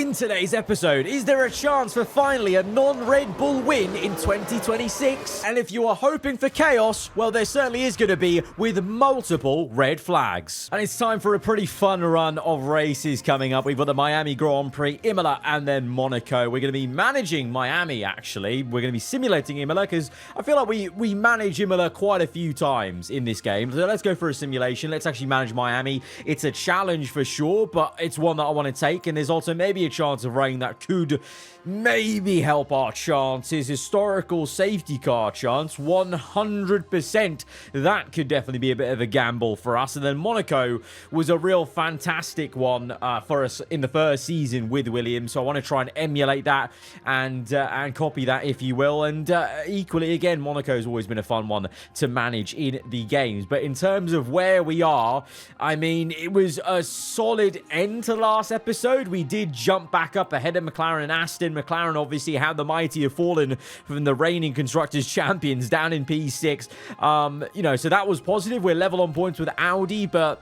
In today's episode, is there a chance for finally a non-Red Bull win in 2026? And if you are hoping for chaos, well, there certainly is going to be with multiple red flags. And it's time for a pretty fun run of races coming up. We've got the Miami Grand Prix, Imola, and then Monaco. We're going to be managing Miami, actually. We're going to be simulating Imola because I feel like we manage Imola quite a few times in this game. So let's go for a simulation. Let's actually manage Miami. It's a challenge for sure, but it's one that I want to take. And there's also maybe a chance of rain that could maybe help our chances. Historical safety car chance, 100%. That could definitely be a bit of a gamble for us. And then Monaco was a real fantastic one for us in the first season with Williams. So I want to try and emulate that and copy that, if you will. And equally, again, Monaco's always been a fun one to manage in the games. But in terms of where we are, I mean, it was a solid end to last episode. We did jump back up ahead of McLaren and Aston. McLaren, obviously, how the mighty have fallen from the reigning Constructors champions down in P6. So that was positive. We're level on points with Audi, but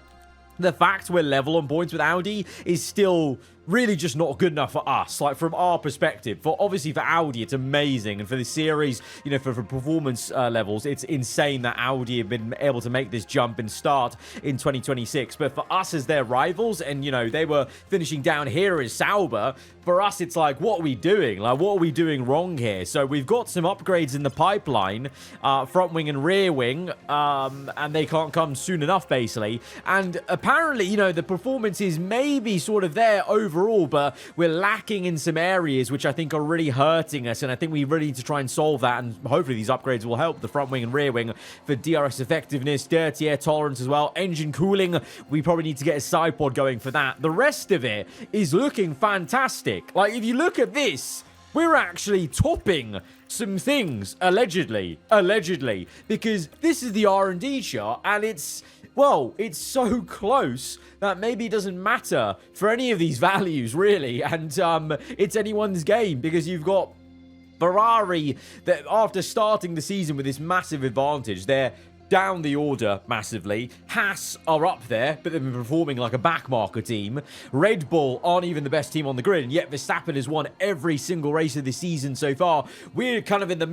the fact we're level on points with Audi is still really just not good enough for us, like from our perspective. Obviously for Audi it's amazing, and for the series, for performance levels, it's insane that Audi have been able to make this jump and start in 2026. But for us as their rivals, and they were finishing down here as Sauber, for us it's like, what are we doing? Like, what are we doing wrong here? So we've got some upgrades in the pipeline, front wing and rear wing, and they can't come soon enough, basically. And apparently, the performance is maybe sort of there overall, but we're lacking in some areas which I think are really hurting us, and I think we really need to try and solve that, and hopefully these upgrades will help the front wing and rear wing for DRS effectiveness, dirty air tolerance as well, engine cooling. We probably need to get a side pod going for that. The rest of it is looking fantastic. Like, if you look at this, we're actually topping some things, allegedly, because this is the R&D chart, and it's so close that maybe it doesn't matter for any of these values, really. And it's anyone's game, because you've got Ferrari that, after starting the season with this massive advantage, they're down the order massively. Haas are up there, but they've been performing like a backmarker team. Red Bull aren't even the best team on the grid, and yet Verstappen has won every single race of the season so far. We're kind of in the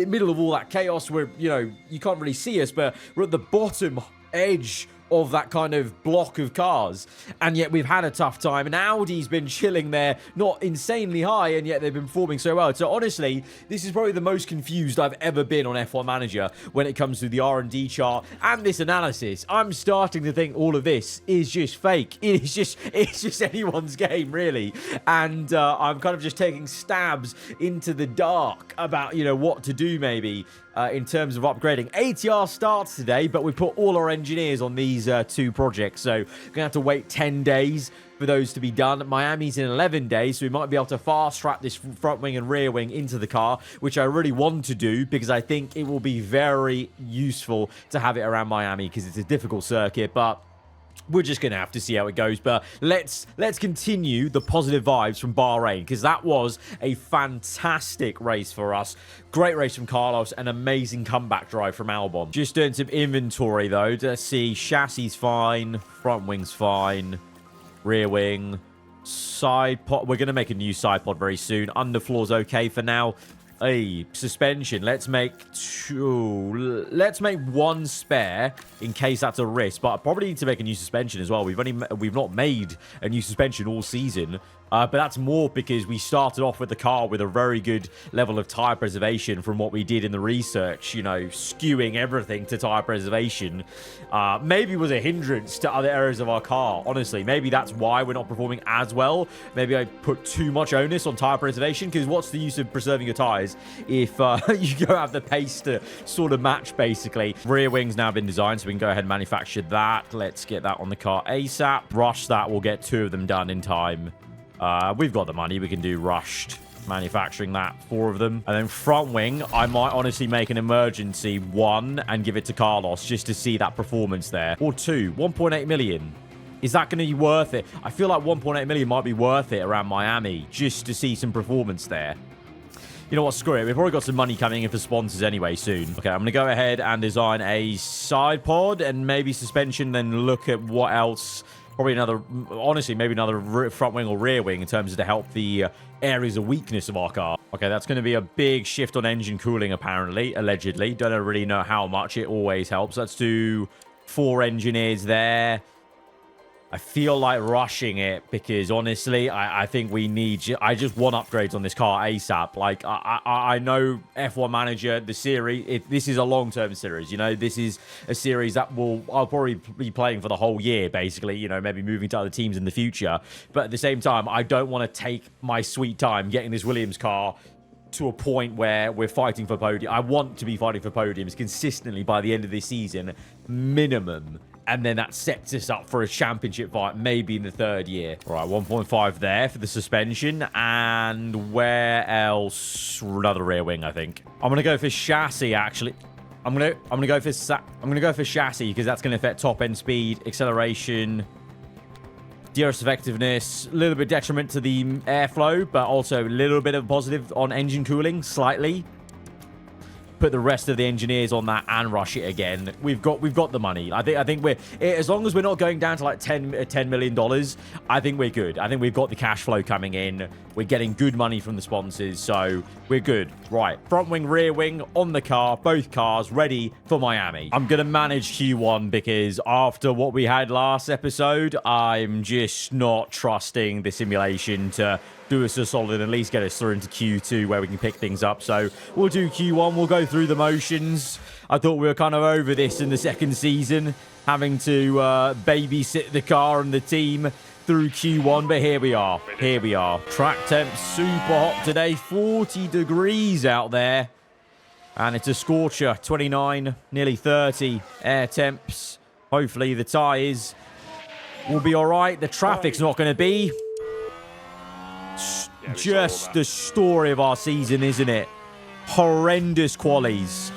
middle of all that chaos where, you can't really see us, but we're at the bottom edge of that kind of block of cars, and yet we've had a tough time, and Audi's been chilling there, not insanely high, and yet they've been performing so well. So honestly, this is probably the most confused I've ever been on F1 Manager when it comes to the R&D chart and this analysis. I'm starting to think all of this is just fake. It's just anyone's game, really. And I'm kind of just taking stabs into the dark about, what to do maybe in terms of upgrading. ATR starts today, but we put all our engineers on these two projects, so we're going to have to wait 10 days for those to be done. Miami's in 11 days, so we might be able to fast track this front wing and rear wing into the car, which I really want to do because I think it will be very useful to have it around Miami because it's a difficult circuit, but we're just going to have to see how it goes. But let's continue the positive vibes from Bahrain, because that was a fantastic race for us. Great race from Carlos, an amazing comeback drive from Albon. Just doing some inventory, though. Let's see. Chassis fine. Front wing's fine. Rear wing. Side pod. We're going to make a new side pod very soon. Underfloor's okay for now. Hey, suspension. Let's make one spare in case that's a risk. But I probably need to make a new suspension as well. We've not made a new suspension all season. But that's more because we started off with the car with a very good level of tyre preservation from what we did in the research, skewing everything to tyre preservation. Maybe was a hindrance to other areas of our car, honestly. Maybe that's why we're not performing as well. Maybe I put too much onus on tyre preservation, because what's the use of preserving your tyres if you don't have the pace to sort of match, basically. Rear wing's now been designed, so we can go ahead and manufacture that. Let's get that on the car ASAP. Rush that. We'll get 2 of them done in time. We've got the money. We can do rushed manufacturing that, 4 of them. And then front wing, I might honestly make an emergency 1 and give it to Carlos just to see that performance there. Or 2. 1.8 million. Is that going to be worth it? I feel like 1.8 million might be worth it around Miami just to see some performance there. You know what? Screw it. We've already got some money coming in for sponsors anyway soon. Okay, I'm going to go ahead and design a side pod and maybe suspension, then look at what else Probably another, honestly, maybe another front wing or rear wing in terms of to help the areas of weakness of our car. Okay, that's going to be a big shift on engine cooling, apparently, allegedly. Don't really know how much. It always helps. Let's do 4 engineers there. I feel like rushing it because, honestly, I think we need... I just want upgrades on this car ASAP. Like, I know F1 Manager, the series, this is a long-term series, you know? This is a series that I'll probably be playing for the whole year, basically, you know, maybe moving to other teams in the future. But at the same time, I don't want to take my sweet time getting this Williams car to a point where we're fighting for podium. I want to be fighting for podiums consistently by the end of this season, minimum. And then that sets us up for a championship fight, maybe in the 3rd year. All right, 1.5 there for the suspension. And where else? Another rear wing, I think. I'm gonna go for chassis, actually. I'm gonna go for chassis because that's gonna affect top end speed, acceleration, DRS effectiveness, a little bit detriment to the airflow, but also a little bit of positive on engine cooling, slightly. Put the rest of the engineers on that and rush it again. We've got the money. I think we're, as long as we're not going down to like $10 million, I think we're good. I think we've got the cash flow coming in. We're getting good money from the sponsors, so we're good. Right, front wing, rear wing on the car, both cars ready for Miami. I'm gonna manage Q1 because after what we had last episode, I'm just not trusting the simulation to do us a solid and at least get us through into Q2 where we can pick things up. So we'll do Q1. We'll go through the motions. I thought we were kind of over this in the 2nd season, having to babysit the car and the team through Q1, but here we are. Here we are. Track temp super hot today. 40 degrees out there. And it's a scorcher. 29, nearly 30 air temps. Hopefully the tyres will be all right. The traffic's not going to be. Just the story of our season, isn't it? Horrendous qualies.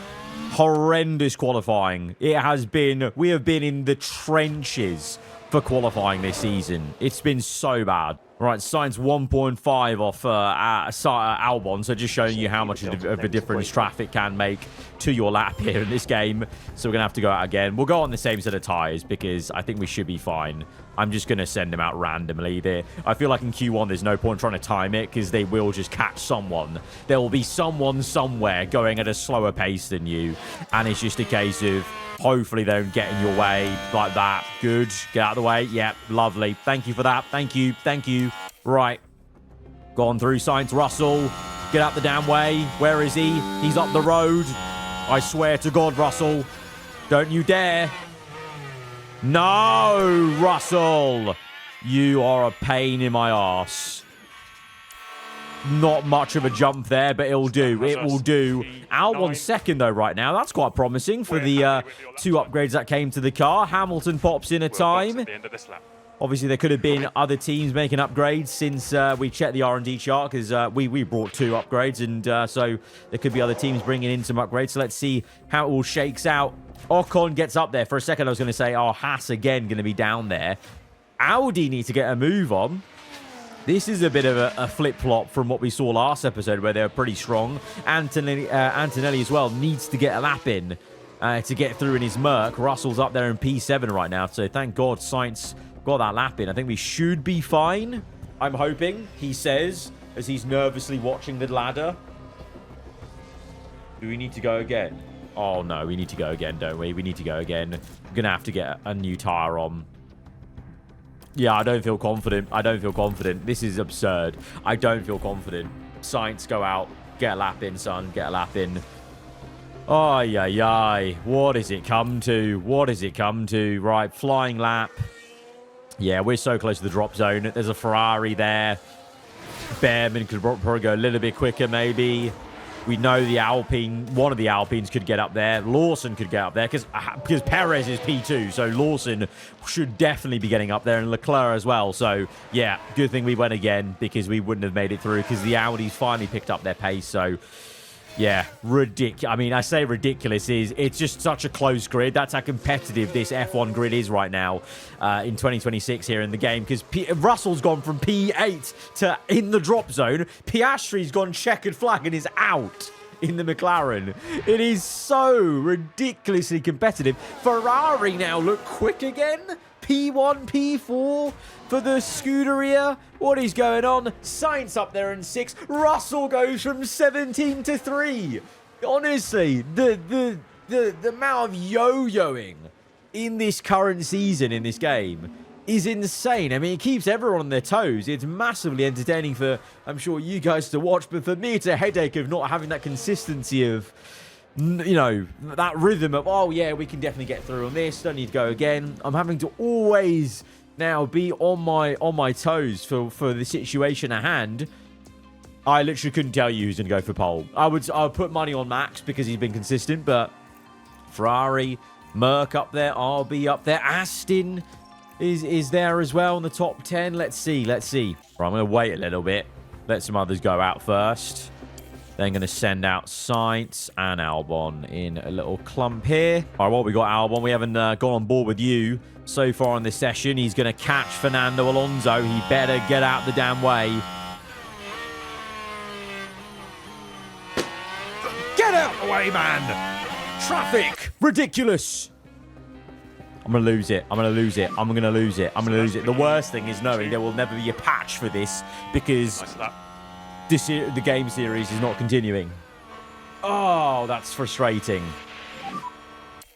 Horrendous qualifying. It has been... We have been in the trenches for qualifying this season. It's been so bad. Right, Sainz 1.5 off Albon, so just showing you how much of a difference traffic can make to your lap here in this game. So we're going to have to go out again. We'll go on the same set of tyres because I think we should be fine. I'm just going to send them out randomly there. I feel like in Q1 there's no point trying to time it because they will just catch someone. There will be someone somewhere going at a slower pace than you. And it's just a case of hopefully they don't get in your way like that. Good. Get out of the way. Yep. Lovely. Thank you for that. Thank you. Thank you. Right. Gone through Sainz. Russell. Get out the damn way. Where is he? He's up the road. I swear to God, Russell. Don't you dare. No, Russell. You are a pain in my arse. Not much of a jump there, but it'll do. It will do. Albon's 2nd, though, right now. That's quite promising for the 2 upgrades that came to the car. Hamilton pops in a time. Obviously, there could have been other teams making upgrades since we checked the R&D chart because we brought 2 upgrades, and so there could be other teams bringing in some upgrades. So let's see how it all shakes out. Ocon gets up there. For a second, I was going to say, oh, Haas again going to be down there. Audi need to get a move on. This is a bit of a flip-flop from what we saw last episode where they were pretty strong. Antonelli as well needs to get a lap in to get through in his Merc. Russell's up there in P7 right now, so thank God Sainz got that lap in. I think we should be fine. I'm hoping, he says, as he's nervously watching the ladder. Do we need to go again? Oh, no, we need to go again, don't we? We need to go again. We're going to have to get a new tyre on. Yeah, I don't feel confident. I don't feel confident. This is absurd. I don't feel confident. Sainz, go out. Get a lap in, son. Get a lap in. Ay, ay, ay. What has it come to? What has it come to? Right, flying lap. Yeah, we're so close to the drop zone. There's a Ferrari there. Behrman could probably go a little bit quicker, maybe. We know the Alpine, one of the Alpines could get up there. Lawson could get up there because Perez is P2. So Lawson should definitely be getting up there, and Leclerc as well. So, yeah, good thing we went again because we wouldn't have made it through because the Audis finally picked up their pace. So, yeah, ridiculous. I mean, I say ridiculous. It's just such a close grid. That's how competitive this F1 grid is right now in 2026 here in the game because Russell's gone from P8 to in the drop zone. Piastri's gone checkered flag and is out in the McLaren. It is so ridiculously competitive. Ferrari now look quick again. P1, P4 for the Scuderia. What is going on? Sainz up there in 6th. Russell goes from 17 to 3. Honestly, the amount of yo-yoing in this current season in this game is insane. I mean, it keeps everyone on their toes. It's massively entertaining for, I'm sure, you guys to watch. But for me, it's a headache of not having that consistency of, you know, that rhythm of, oh, yeah, we can definitely get through on this. Don't need to go again. I'm having to always now be on my toes for the situation at hand. I literally couldn't tell you who's going to go for pole. I would put money on Max because he's been consistent, but Ferrari, Merc up there, RB up there, Aston is there as well in the top 10. Let's see. Right, I'm going to wait a little bit. Let some others go out first. Then going to send out Sainz and Albon in a little clump here. All right, well, we got Albon. We haven't gone on board with you so far in this session. He's going to catch Fernando Alonso. He better get out the damn way. Get out the way, man! Traffic! Ridiculous! I'm going to lose it. The worst thing is knowing there will never be a patch for this because the game series is not continuing. Oh, that's frustrating.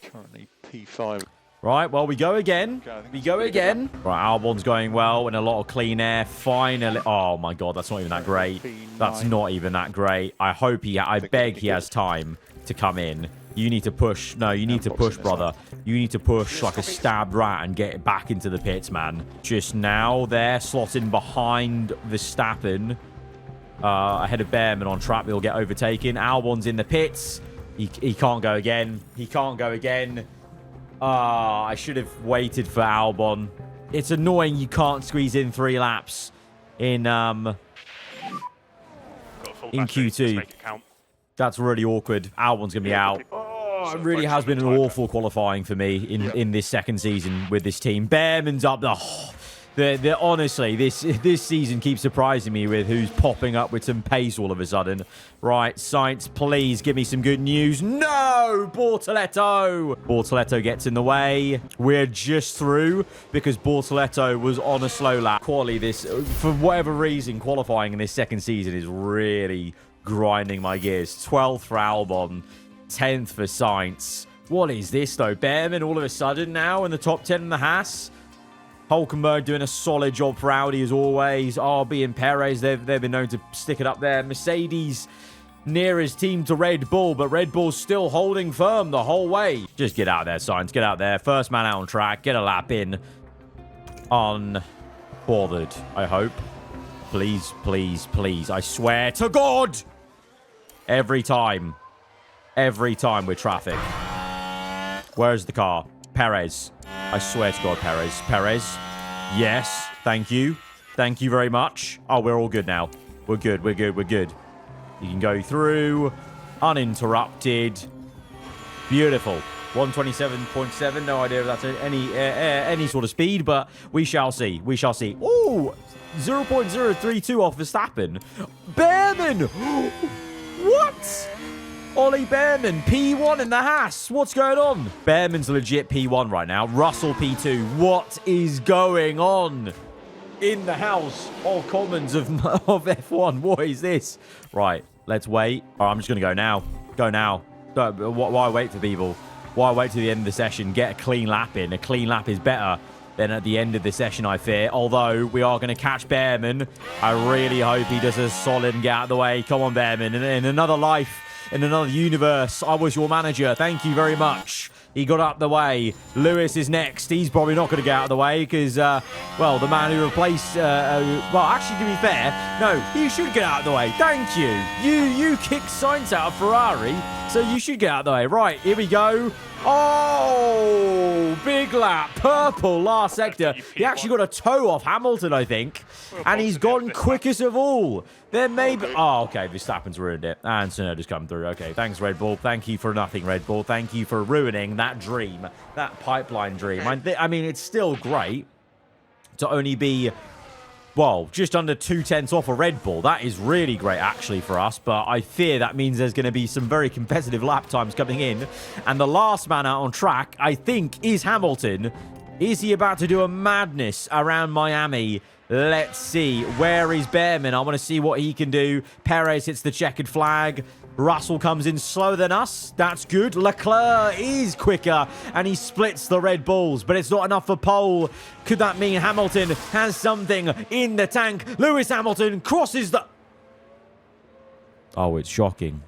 Currently P5. Right, well, we go again. Right, Albon's going well and a lot of clean air. Finally. Oh, my God, that's not even that great. I beg he has time to come in. You need to push. No, you need to push, brother. You need to push like a stabbed rat and get back into the pits, man. Just now, they're slotting behind Verstappen. Ahead of Behrman on track. He'll get overtaken. Albon's in the pits. He can't go again. I should have waited for Albon. It's annoying you can't squeeze in 3 laps in Q2. That's really awkward. Albon's going to be out. Oh, it really has been an awful qualifying for me in this second season with this team. Behrman's up. Honestly, this season keeps surprising me with who's popping up with some pace all of a sudden. Right, Sainz, please give me some good news. No! Bortoletto gets in the way. We're just through because Bortoletto was on a slow lap. Quality, for whatever reason, qualifying in this second season is really grinding my gears. 12th for Albon, 10th for Sainz. What is this, though? Behrman all of a sudden now in the top 10 in the Haas. Hulkenberg doing a solid job for Audi as always. RB and Perez, they've been known to stick it up there. Mercedes near his team to Red Bull, but Red Bull's still holding firm the whole way. Just get out there, Sainz. Get out there. First man out on track. Get a lap in. Unbothered, I hope. Please, please, please. I swear to God. Every time with traffic. Where's the car? Perez. I swear to God, Perez. Yes. Thank you. Thank you very much. Oh, we're all good now. We're good. You can go through uninterrupted. Beautiful. 127.7. No idea if that's any sort of speed, but we shall see. Ooh, 0.032 off Verstappen. Behrman. What? Ollie Behrman, P1 in the Haas. What's going on? Behrman's legit P1 right now. Russell P2. What is going on in the House of Commons of F1? What is this? Right, let's wait. All right, I'm just going to go now. Why wait for people? Why wait to the end of the session? Get a clean lap in. A clean lap is better than at the end of the session, I fear. Although, we are going to catch Behrman. I really hope he does a solid and get out of the way. Come on, Behrman. In another life, in another universe, I was your manager. Thank you very much. He got out the way. Lewis is next. He's probably not going to get out of the way because, well, the man who replaced... well, actually, to be fair, no, he should get out of the way. Thank you. You kicked Sainz out of Ferrari, so you should get out of the way. Right, here we go. Oh, big lap. Purple, last sector. He actually got a toe off Hamilton, I think. And he's gone quickest of all. There may be... Oh, okay. Verstappen's ruined it. And Tsunoda's come through. Okay, thanks, Red Bull. Thank you for nothing, Red Bull. Thank you for ruining that dream. That pipeline dream. I mean, it's still great to only be... Well, just under 2/10 off a Red Bull. That is really great, actually, for us. But I fear that means there's going to be some very competitive lap times coming in. And the last man out on track, I think, is Hamilton. Is he about to do a madness around Miami? Let's see. Where is Behrman? I want to see what he can do. Perez hits the checkered flag. Russell comes in slower than us. That's good. Leclerc is quicker, and he splits the Red Bulls, but it's not enough for pole. Could that mean Hamilton has something in the tank? Lewis Hamilton crosses the... Oh, it's shocking.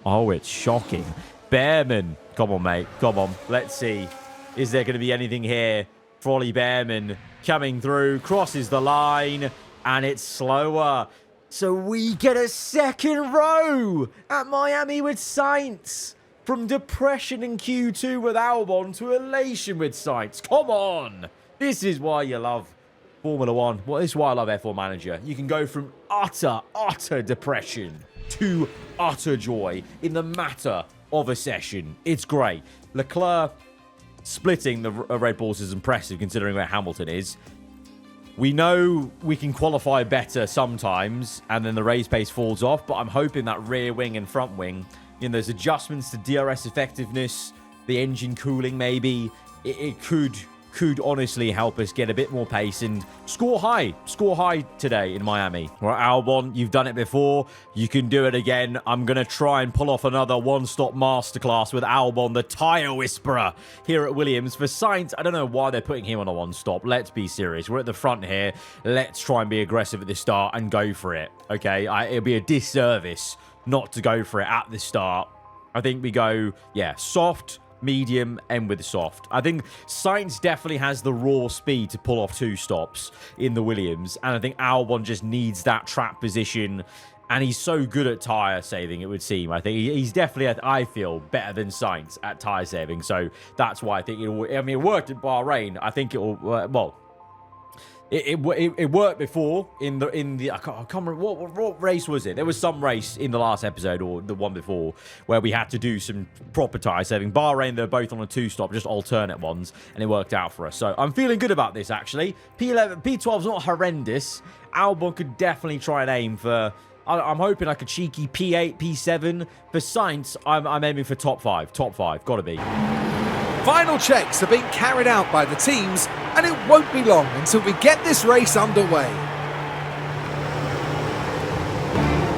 Oh, it's shocking. Behrman. Come on, mate. Come on. Let's see. Is there going to be anything here? Ollie Behrman coming through, crosses the line, and it's slower. So we get a second row at Miami with Sainz. From depression in Q2 with Albon to elation with Sainz. Come on. This is why you love Formula One. Well, this is why I love F1 Manager. You can go from utter depression to utter joy in the matter of a session. It's great. Leclerc splitting the Red Bulls is impressive considering where Hamilton is. We know we can qualify better sometimes, and then the race pace falls off, but I'm hoping that rear wing and front wing, you know, those adjustments to DRS effectiveness, the engine cooling maybe, it could honestly help us get a bit more pace and score high today in Miami. Right, Albon, you've done it before. You can do it again. I'm going to try and pull off another one-stop masterclass with Albon, the tyre whisperer here at Williams. For Sainz, I don't know why they're putting him on a one-stop. Let's be serious. We're at the front here. Let's try and be aggressive at the start and go for it. Okay, it'll be a disservice not to go for it at the start. I think we go, yeah, soft, medium, and with soft. I think Sainz definitely has the raw speed to pull off 2 stops in the Williams, and I think Albon just needs that track position, and he's so good at tyre saving, it would seem. I think he's definitely, I feel, better than Sainz at tyre saving, so that's why I think it worked at Bahrain. I think it will, well, it worked before in the I can't remember what race was it. There was some race in the last episode or the one before where we had to do some proper tyre saving. Bahrain, they're both on a 2-stop, just alternate ones, and it worked out for us. So I'm feeling good about this actually. P12's not horrendous. Albon could definitely try and aim for. I'm hoping like a cheeky P8, P7. For Sainz, I'm aiming for top 5. Top 5, gotta be. Final checks are being carried out by the teams, and it won't be long until we get this race underway.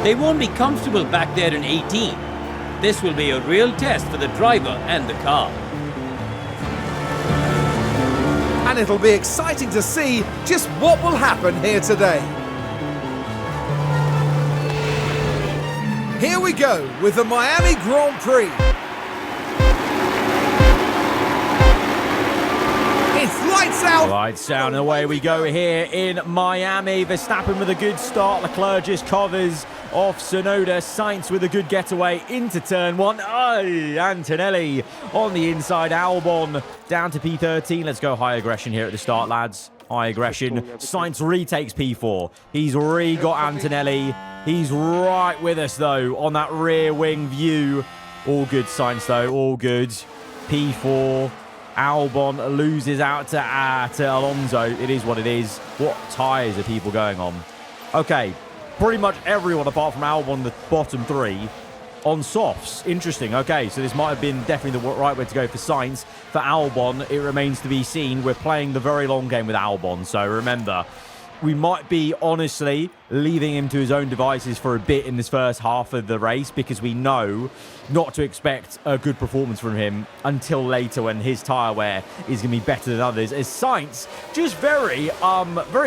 They won't be comfortable back there in 18. This will be a real test for the driver and the car. And it'll be exciting to see just what will happen here today. Here we go with the Miami Grand Prix. Lights out! Lights out, and away we go here in Miami. Verstappen with a good start. Leclerc just covers off Tsunoda. Sainz with a good getaway into turn 1. Antonelli on the inside. Albon down to P13. Let's go high aggression here at the start, lads. High aggression. Sainz retakes P4. He's got Antonelli. He's right with us, though, on that rear wing view. All good, Sainz, though. All good. P4. Albon loses out to Alonso. It is what it is. What tyres are people going on? Okay, pretty much everyone apart from Albon, the bottom 3, on softs. Interesting. Okay, so this might have been definitely the right way to go for Sainz. For Albon, it remains to be seen. We're playing the very long game with Albon, so remember, we might be honestly leaving him to his own devices for a bit in this first half of the race because we know not to expect a good performance from him until later when his tyre wear is going to be better than others. As Sainz just very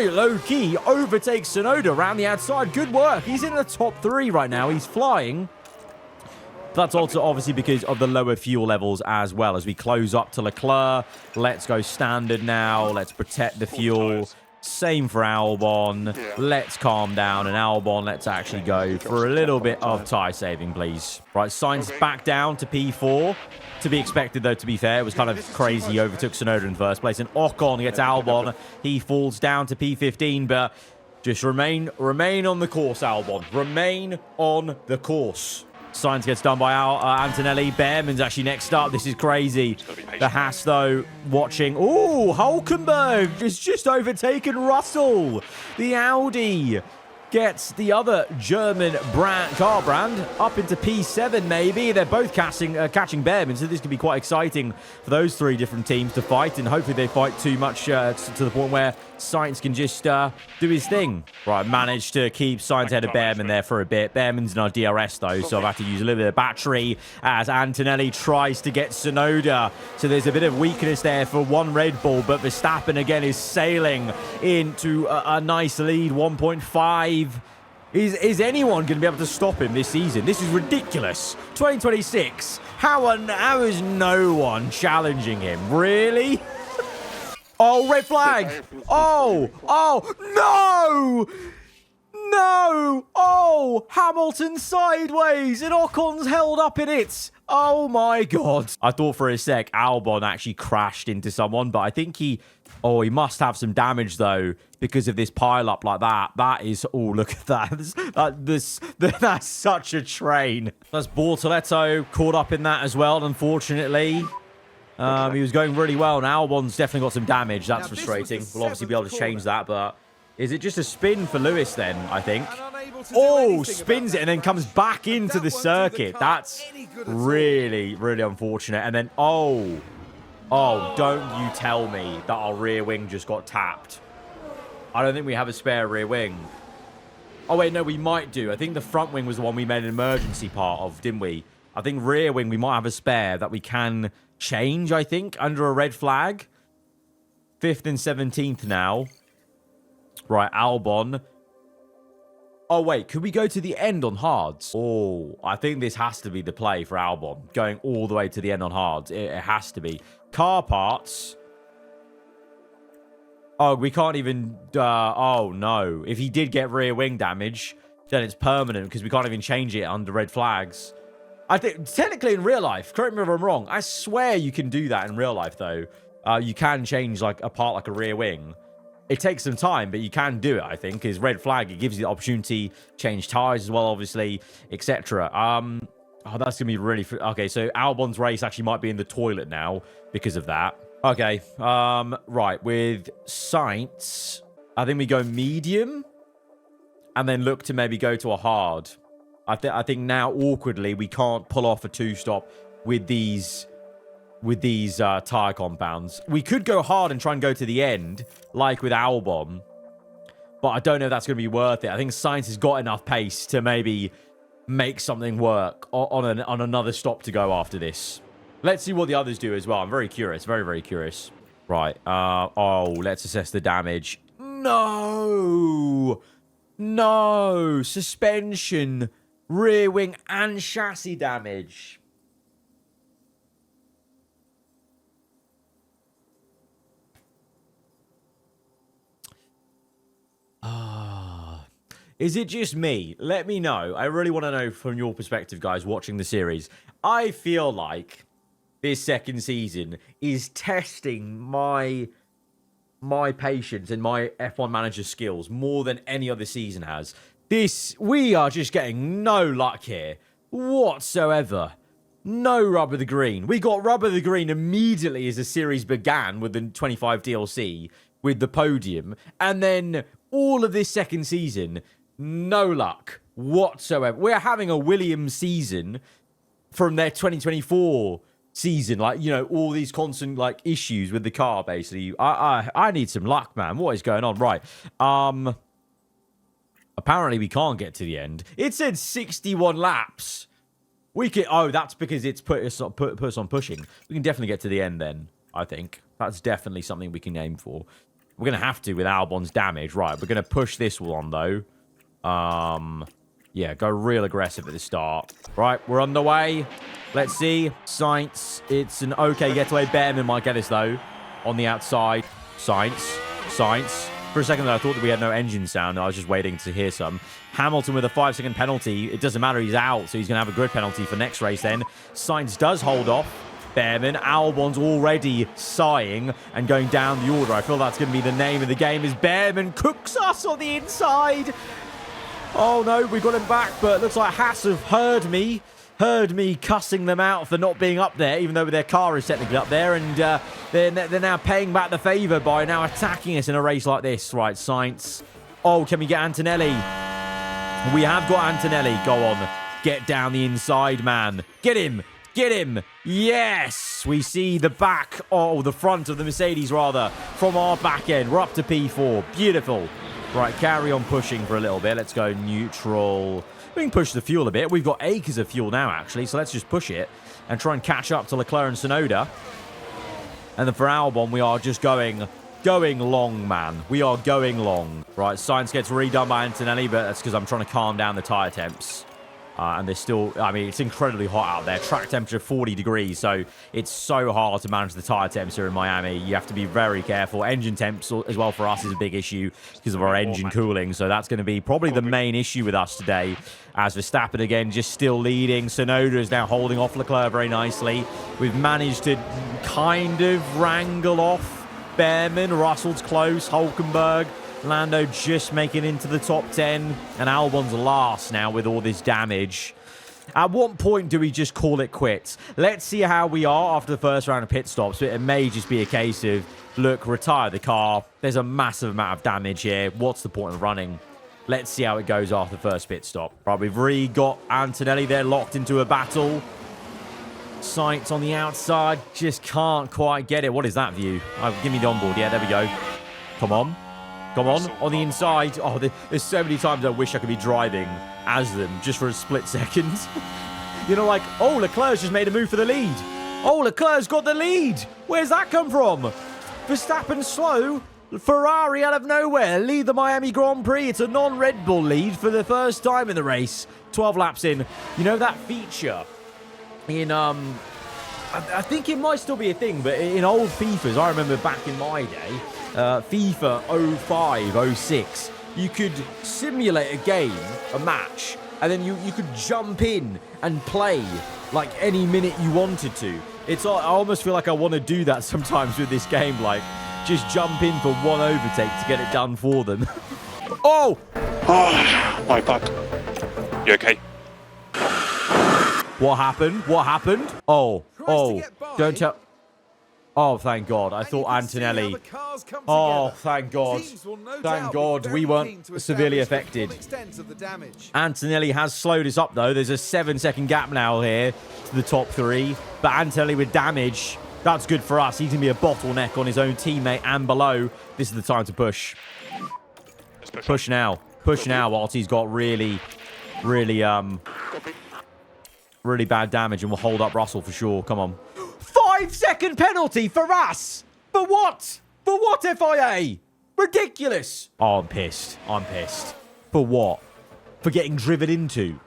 low-key overtakes Tsunoda around the outside. Good work. He's in the top 3 right now. He's flying. That's also obviously because of the lower fuel levels as well. As we close up to Leclerc, let's go standard now. Let's protect the fuel. Same for Albon. Let's calm down. And Albon, let's actually go for a little bit of tyre saving, please. Right, Sainz back down to P4. To be expected, though, to be fair. It was kind of crazy. He overtook Tsunoda in first place. And Ocon gets Albon. He falls down to P15, but just remain on the course, Albon. Remain on the course. Sainz gets done by Antonelli. Behrman's actually next up. This is crazy. The Haas, though, watching. Ooh, Hulkenberg has just overtaken Russell. The Audi. gets the other German car brand up into P7 maybe. They're both catching Behrman, so this could be quite exciting for those three different teams to fight, and hopefully they fight too much to the point where Sainz can just do his thing. Right, managed to keep Sainz ahead of Behrman there for a bit. Behrman's in our DRS though, so I've had to use a little bit of battery as Antonelli tries to get Tsunoda. So there's a bit of weakness there for one Red Bull, but Verstappen again is sailing into a nice lead, 1.5. Is anyone going to be able to stop him this season? This is ridiculous. 2026. How is no one challenging him? Really? Oh, red flag. Oh, no. No. Oh, Hamilton sideways and Ocon's held up in it. Oh, my God. I thought for a sec Albon actually crashed into someone, but I think he must have some damage, though, because of this pile-up like that. That is... Oh, look at that. That's such a train. That's Bortoletto caught up in that as well, unfortunately. He was going really well, and Albon's definitely got some damage. That's frustrating. We'll obviously be able to change that, but... Is it just a spin for Lewis then, I think? Oh, spins it and then comes back into the circuit. That's really, really unfortunate. And then, oh, don't you tell me that our rear wing just got tapped. I don't think we have a spare rear wing. Oh, wait, no, we might do. I think the front wing was the one we made an emergency part of, didn't we? I think rear wing, we might have a spare that we can change, I think, under a red flag. 5th and 17th now. Right, Albon. Oh, wait, could we go to the end on hards? Oh, I think this has to be the play for Albon. Going all the way to the end on hards. It has to be. Car parts. Oh, we can't even... oh, no. If he did get rear wing damage, then it's permanent because we can't even change it under red flags. I think, technically in real life, correct me if I'm wrong, I swear you can do that in real life, though. You can change, like, a part like a rear wing. It takes some time, but you can do it, I think, because red flag, it gives you the opportunity, change tires as well, obviously, etc. Oh, that's going to be really... Okay, so Albon's race actually might be in the toilet now because of that. Okay, right, with Sainz, I think we go medium and then look to maybe go to a hard. I think now, awkwardly, we can't pull off a two-stop with these tire compounds. We could go hard and try and go to the end, like with Albon, but I don't know if that's going to be worth it. I think Sainz has got enough pace to maybe make something work on another stop to go after this. Let's see what the others do as well. I'm very curious, very, very curious. Right. Oh, let's assess the damage. No, suspension, rear wing, and chassis damage. Is it just me? Let me know. I really want to know from your perspective, guys, watching the series. I feel like this second season is testing my patience and my F1 manager skills more than any other season has. We are just getting no luck here whatsoever. No rub of the green. We got rub of the green immediately as the series began with the 25 DLC, with the podium, and then all of this second season, no luck whatsoever. We're having a Williams season from their 2024 season. Like, you know, all these constant, like, issues with the car, basically. I need some luck, man. What is going on? Right. Apparently, we can't get to the end. It said 61 laps. We can... Oh, that's because it's put us on pushing. We can definitely get to the end then, I think. That's definitely something we can aim for. We're going to have to with Albon's damage. Right, we're going to push this one, though. Yeah, go real aggressive at the start. Right, we're on the way. Let's see. Sainz, it's an okay getaway. Behrman might get us, though, on the outside. Sainz. For a second, though, I thought that we had no engine sound. I was just waiting to hear some. Hamilton with a 5-second penalty. It doesn't matter. He's out, so he's going to have a grid penalty for next race then. Sainz does hold off Behrman. Albon's already sighing and going down the order. I feel that's going to be the name of the game as Behrman cooks us on the inside. Oh, no, we got him back, but it looks like Haas have heard me cussing them out for not being up there, even though their car is technically up there, and they're now paying back the favour by now attacking us in a race like this. Right, Sainz. Oh, can we get Antonelli? We have got Antonelli. Go on. Get down the inside, man. Get him. Get him. Yes. We see the back, the front of the Mercedes, rather, from our back end. We're up to P4. Beautiful. Right, carry on pushing for a little bit. Let's go neutral. We can push the fuel a bit. We've got acres of fuel now, actually, so let's just push it and try and catch up to Leclerc and Tsunoda. And then for Albon, we are just going long, man. We are going long. Right, Sainz gets redone by Antonelli, but that's because I'm trying to calm down the tyre temps. And they're still, I mean, it's incredibly hot out there. Track temperature 40 degrees, so it's so hard to manage the tyre temps here in Miami. You have to be very careful. Engine temps as well for us is a big issue because of our engine cooling. So that's going to be probably the main issue with us today. As Verstappen again, just still leading. Tsunoda is now holding off Leclerc very nicely. We've managed to kind of wrangle off Behrman. Russell's close. Hulkenberg. Lando just making into the top 10. And Albon's last now with all this damage. At what point do we just call it quits? Let's see how we are after the first round of pit stops. But it may just be a case of, look, retire the car. There's a massive amount of damage here. What's the point of running? Let's see how it goes after the first pit stop. Right, we've got Antonelli there locked into a battle. Sainz on the outside. Just can't quite get it. What is that view? Give me the onboard. Yeah, there we go. Come on. Come on the inside. Oh, there's so many times I wish I could be driving as them just for a split second. You know, like, oh, Leclerc's just made a move for the lead. Oh, Leclerc's got the lead. Where's that come from? Verstappen slow. Ferrari out of nowhere lead the Miami Grand Prix. It's a non-Red Bull lead for the first time in the race. 12 laps in. You know that feature in, I think it might still be a thing, but in old FIFAs, I remember back in my day, FIFA 05, 06, you could simulate a game, a match, and then you could jump in and play like any minute you wanted to. I almost feel like I want to do that sometimes with this game, like just jump in for one overtake to get it done for them. Oh! Oh, my back. You okay? What happened? What happened? Oh, don't tell... Oh, thank God. I thought Antonelli... Oh, thank God. Thank God we weren't severely affected. Antonelli has slowed us up, though. There's a 7-second gap now here to the top 3. But Antonelli with damage, that's good for us. He's going to be a bottleneck on his own teammate and below. This is the time to push. Push now. Push now whilst he's got really bad damage, and we'll hold up Russell for sure. Come on. 5-second penalty for us! For what? For what, FIA? Ridiculous! Oh, I'm pissed. I'm pissed. For what? For getting driven into.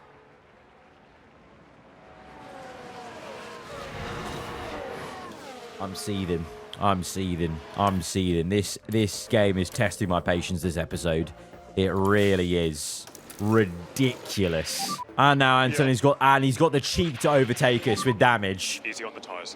I'm seething. I'm seething. I'm seething. This game is testing my patience this episode. It really is. Ridiculous. And now Anthony's got the cheek to overtake us with damage. Easy on the tyres.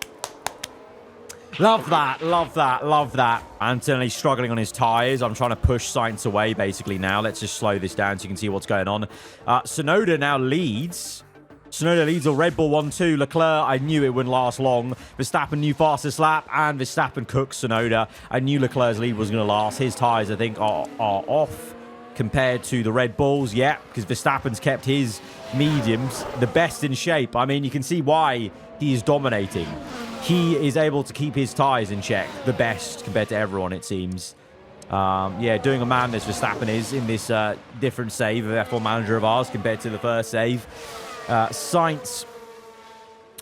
Love that, love that, love that. Anthony's struggling on his tyres. I'm trying to push Sainz away basically now. Let's just slow this down so you can see what's going on. Tsunoda now leads. Tsunoda leads a Red Bull 1-2. Leclerc, I knew it wouldn't last long. Verstappen knew fastest lap, and Verstappen cooks Tsunoda. I knew Leclerc's lead was going to last. His tyres, I think, are off compared to the Red Bulls. Yeah, because Verstappen's kept his mediums the best in shape. I mean, you can see why he is dominating. He is able to keep his tyres in check the best compared to everyone, it seems. Yeah, doing a madness Verstappen is in this different save of F1 Manager of ours compared to the first save. Sainz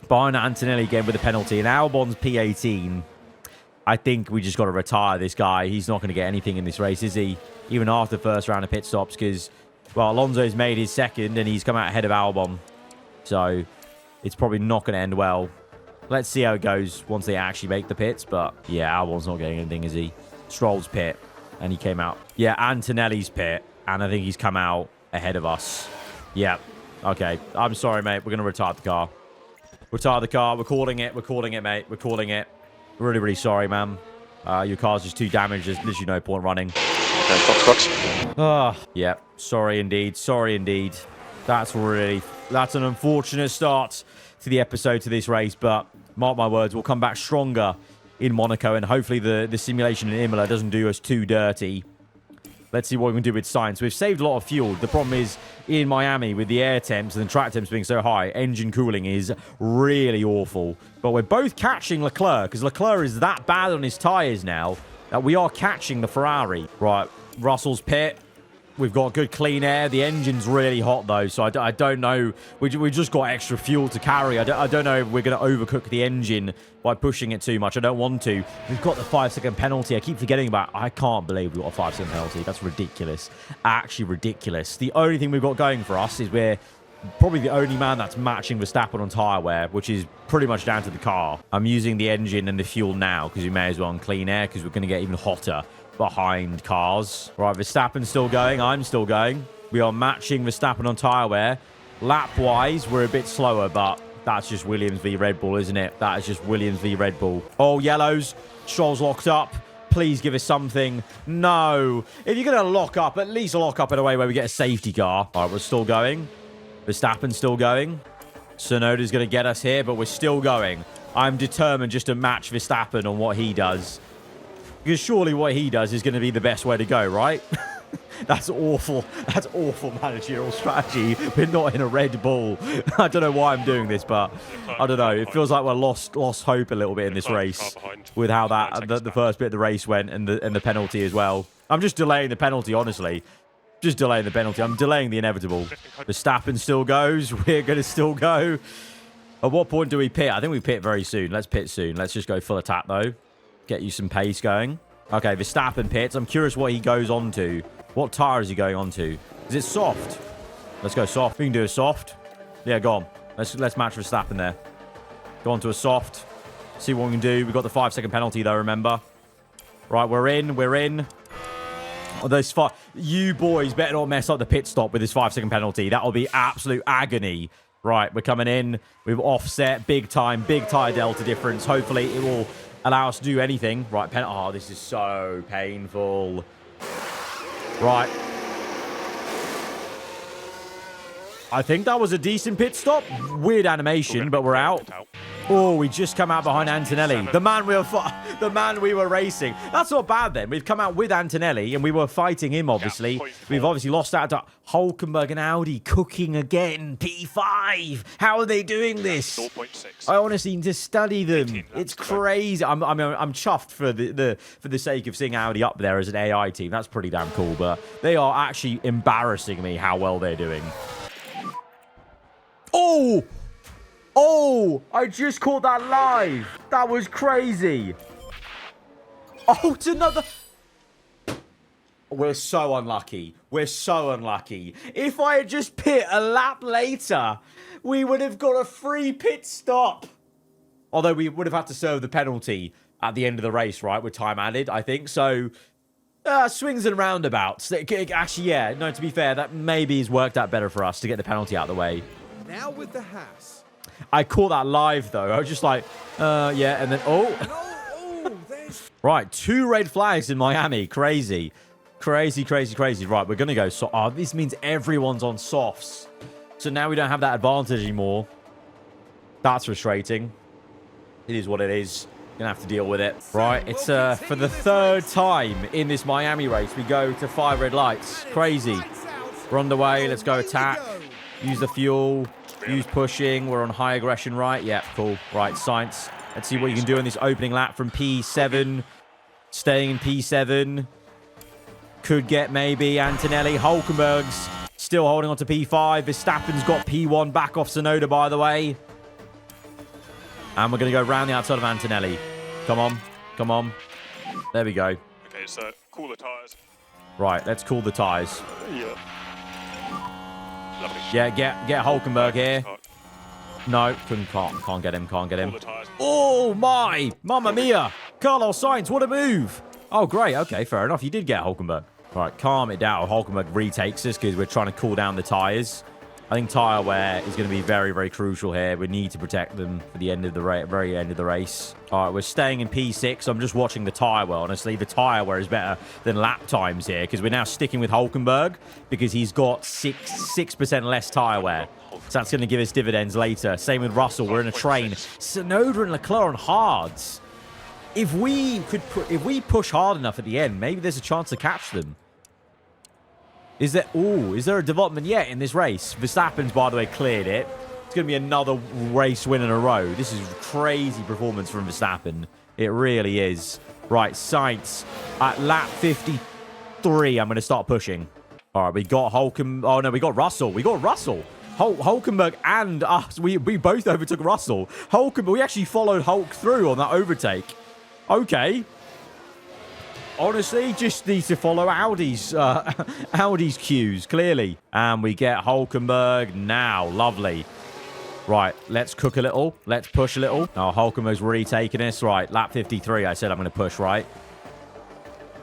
behind Antonelli again with a penalty. And Albon's P18. I think we just got to retire this guy. He's not going to get anything in this race, is he? Even after the first round of pit stops, because, well, Alonso's made his second and he's come out ahead of Albon. So it's probably not going to end well. Let's see how it goes once they actually make the pits. But, yeah, Albon's not getting anything, is he? Stroll's pit, and he came out. Yeah, Antonelli's pit, and I think he's come out ahead of us. Yeah, okay. I'm sorry, mate. We're going to retire the car. Retire the car. We're calling it. We're calling it, mate. We're calling it. Really, really sorry, man. Your car's just too damaged. There's literally no point running. Yeah. Sorry indeed. Sorry indeed. That's an unfortunate start to the episode, to this race. But mark my words, we'll come back stronger in Monaco. And hopefully the simulation in Imola doesn't do us too dirty. Let's see what we can do with science. We've saved a lot of fuel. The problem is, in Miami, with the air temps and the track temps being so high, engine cooling is really awful. But we're both catching Leclerc, because Leclerc is that bad on his tyres now that we are catching the Ferrari. Right, Russell's pit. We've got good clean air. The engine's really hot, though, so I don't know. We just got extra fuel to carry. I don't know if we're going to overcook the engine by pushing it too much. I don't want to. We've got the 5-second penalty. I keep forgetting about it. I can't believe we've got a 5-second penalty. That's ridiculous. Actually ridiculous. The only thing we've got going for us is we're probably the only man that's matching Verstappen on tyre wear, which is pretty much down to the car. I'm using the engine and the fuel now because we may as well on clean air because we're going to get even hotter behind cars. Right, Verstappen's still going. I'm still going. We are matching Verstappen on tyre wear. Lap-wise, we're a bit slower, but that's just Williams v Red Bull, isn't it? That is just Williams v Red Bull. Oh, yellows. Stroll's locked up. Please give us something. No. If you're going to lock up, at least lock up in a way where we get a safety car. All right, we're still going. Verstappen's still going. Tsunoda's going to get us here, but we're still going. I'm determined just to match Verstappen on what he does. Because surely what he does is going to be the best way to go, right? That's awful. That's awful managerial strategy. We're not in a Red Bull. I don't know why I'm doing this, but I don't know. It feels like we're lost hope a little bit in this race with how the first bit of the race went and the penalty as well. I'm just delaying the penalty, honestly. Just delaying the penalty. I'm delaying the inevitable. Verstappen still goes. We're going to still go. At what point do we pit? I think we pit very soon. Let's pit soon. Let's just go full attack, though. Get you some pace going. Okay, Verstappen pits. I'm curious what he goes on to. What tyre is he going on to? Is it soft? Let's go soft. We can do a soft. Yeah, go on. Let's match Verstappen there. Go on to a soft. See what we can do. We've got the 5-second penalty, though, remember? Right, we're in. We're in. Oh, those you boys better not mess up the pit stop with this 5-second penalty. That will be absolute agony. Right, we're coming in. We've offset big time. Big tyre delta difference. Hopefully, it will allow us to do anything. Right, oh, this is so painful. Right. I think that was a decent pit stop. Weird animation, but we're out. Oh, we just come out behind Antonelli. The man we were racing. That's not bad then. We've come out with Antonelli and we were fighting him, obviously. We've obviously lost out to Hulkenberg and Audi cooking again. P5. How are they doing this? 0.6. I honestly need to study them. It's crazy. I'm chuffed for the sake of seeing Audi up there as an AI team. That's pretty damn cool, but they are actually embarrassing me how well they're doing. Oh! Oh, I just caught that live. That was crazy. Oh, it's another... We're so unlucky. We're so unlucky. If I had just pit a lap later, we would have got a free pit stop. Although we would have had to serve the penalty at the end of the race, right? With time added, I think. So, swings and roundabouts. Actually, yeah. No, to be fair, that maybe has worked out better for us to get the penalty out of the way. Now with the Haas. I caught that live, though. I was just like, yeah, and then, Right, 2 red flags in Miami. Crazy. Crazy, crazy, crazy. Right, we're going to go this means everyone's on softs. So now we don't have that advantage anymore. That's frustrating. It is what it is. Gonna have to deal with it. Right, it's for the 3rd time in this Miami race, we go to 5 red lights. Crazy. We're underway. Let's go attack. Use the fuel. Use pushing. We're on high aggression, right? Yeah, cool. Right, science. Let's see what you can do in this opening lap from P7. Staying in P7. Could get maybe Antonelli. Hulkenberg's still holding on to P5. Verstappen's got P1 back off Tsunoda, by the way. And we're going to go round the outside of Antonelli. Come on. Come on. There we go. Okay, so cool the tyres. Right, let's cool the tyres. Yeah. Lovely. Yeah, get Hulkenberg here. No, can't get him, can't get him. Oh my! Mamma mia! Carlos Sainz, what a move! Oh, great, okay, fair enough. You did get Hulkenberg. Right, calm it down. Hulkenberg retakes us because we're trying to cool down the tyres. I think tyre wear is going to be very, very crucial here. We need to protect them for the end of the very end of the race. All right, we're staying in P6. I'm just watching the tyre wear. Honestly, the tyre wear is better than lap times here because we're now sticking with Hulkenberg because he's got 6% less tyre wear. So that's going to give us dividends later. Same with Russell. We're in a train. Tsunoda and Leclerc on hards. If we push hard enough at the end, maybe there's a chance to catch them. Is there a development yet in this race? Verstappen's, by the way, cleared it. It's going to be another race win in a row. This is crazy performance from Verstappen. It really is. Right, Sainz at lap 53. I'm going to start pushing. All right, we got Hulkenberg. Oh, no, we got Russell. We got Russell. Hulkenberg and us. We both overtook Russell. Hulkenberg, we actually followed Hulk through on that overtake. Okay. Honestly, just need to follow Audi's cues, clearly. And we get Hulkenberg now. Lovely. Right, let's cook a little. Let's push a little. Oh, Hulkenberg's really taking this. Right, lap 53, I said I'm going to push, right?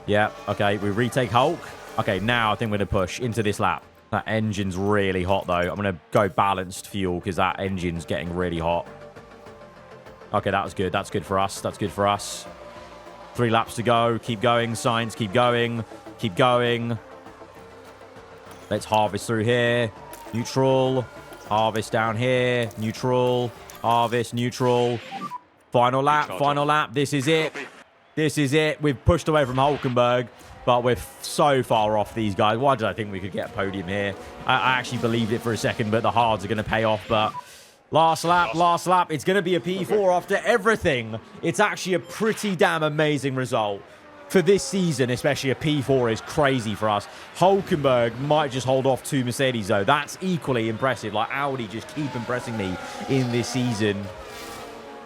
Yeah, okay, we retake Hulk. Okay, now I think we're going to push into this lap. That engine's really hot, though. I'm going to go balanced fuel because that engine's getting really hot. Okay, that was good. That's good for us. That's good for us. 3 laps to go. Keep going, Sainz. Keep going. Keep going. Let's harvest through here. Neutral. Harvest down here. Neutral. Harvest. Neutral. Final lap. Final lap. This is it. This is it. We've pushed away from Hulkenberg, but we're so far off these guys. Why did I think we could get a podium here? I actually believed it for a second, but the hards are going to pay off. But last lap, last lap. It's going to be a P4 after everything. It's actually a pretty damn amazing result. For this season, especially a P4 is crazy for us. Hulkenberg might just hold off 2 Mercedes, though. That's equally impressive. Like, Audi just keep impressing me in this season.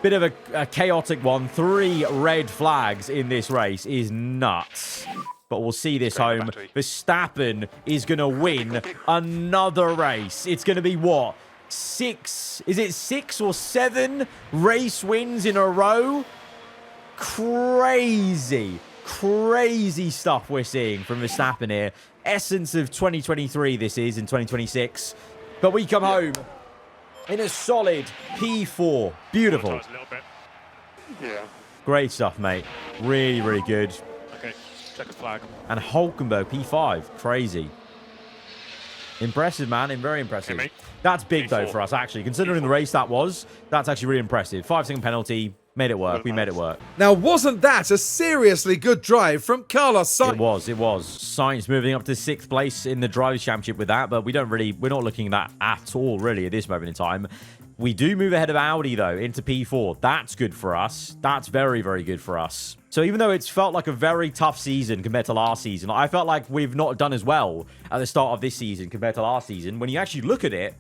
Bit of a chaotic one. 3 red flags in this race is nuts. But we'll see this home. Verstappen is going to win another race. It's going to be what? 6? Is it 6 or 7 race wins in a row? Crazy. Crazy stuff we're seeing from Verstappen here. Essence of 2023 this is in 2026. But we come home in a solid P4. Beautiful. Yeah. Great stuff, mate. Really, really good. Okay, check a flag. And Hulkenberg, P5. Crazy. Impressive, man. And very impressive. Okay, That's big, P4. though, for us, actually. Considering the race that was, that's actually really impressive. 5-second penalty. Made it work. We made it work. Now, wasn't that a seriously good drive from Carlos Sainz? It was. Sainz moving up to 6th place in the Drivers' Championship with that, but we're not looking at that at all, really, at this moment in time. We do move ahead of Audi, though, into P4. That's good for us. That's very, very good for us. So even though it's felt like a very tough season compared to last season, I felt like we've not done as well at the start of this season compared to last season. When you actually look at it,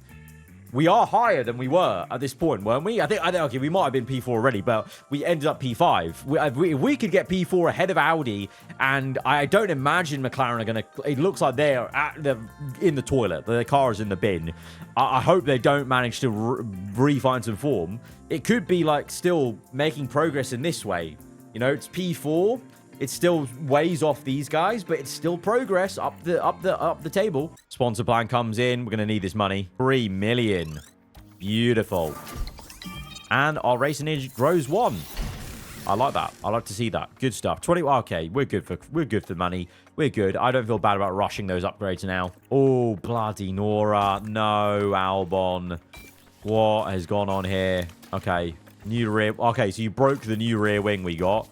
we are higher than we were at this point, weren't we? I think okay, we might have been P4 already, but we ended up P5. We could get P4 ahead of Audi, and I don't imagine McLaren are going to... It looks like they're in the toilet. The car is in the bin. I hope they don't manage to refine some form. It could be like still making progress in this way. You know, it's P4. It's still ways off these guys, but it's still progress up the table. Sponsor plan comes in. We're going to need this money. 3 million. Beautiful. And our racing age grows 1. I like that. I like to see that. Good stuff. 20. Okay, we're good for money. We're good. I don't feel bad about rushing those upgrades now. Oh, bloody Nora. No, Albon. What has gone on here? Okay. New rear. Okay, so you broke the new rear wing we got.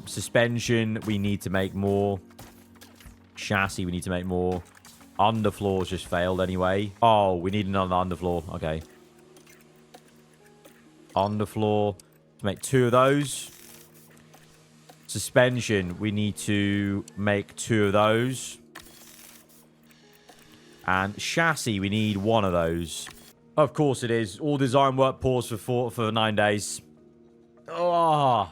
Suspension, we need to make more. Chassis, we need to make more. Underfloors just failed anyway. Oh, we need another underfloor. Okay. Underfloor. Make 2 of those. Suspension, we need to make 2 of those. And chassis, we need 1 of those. Of course it is. All design work paused for 9 days. Oh,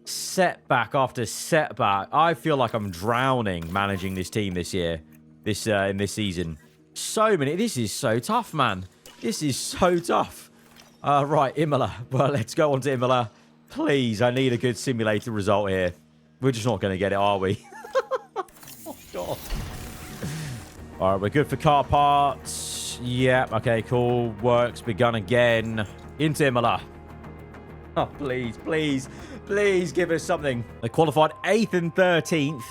setback after setback. I feel like I'm drowning managing this team this year. In this season. So many. This is so tough, man. This is so tough. Right, Imola. Well, let's go on to Imola. Please, I need a good simulated result here. We're just not going to get it, are we? Oh, God. All right, we're good for car parts. Yeah, okay, cool. Work's begun again. Into Imola. Oh, please, please, please give us something. They qualified 8th and 13th.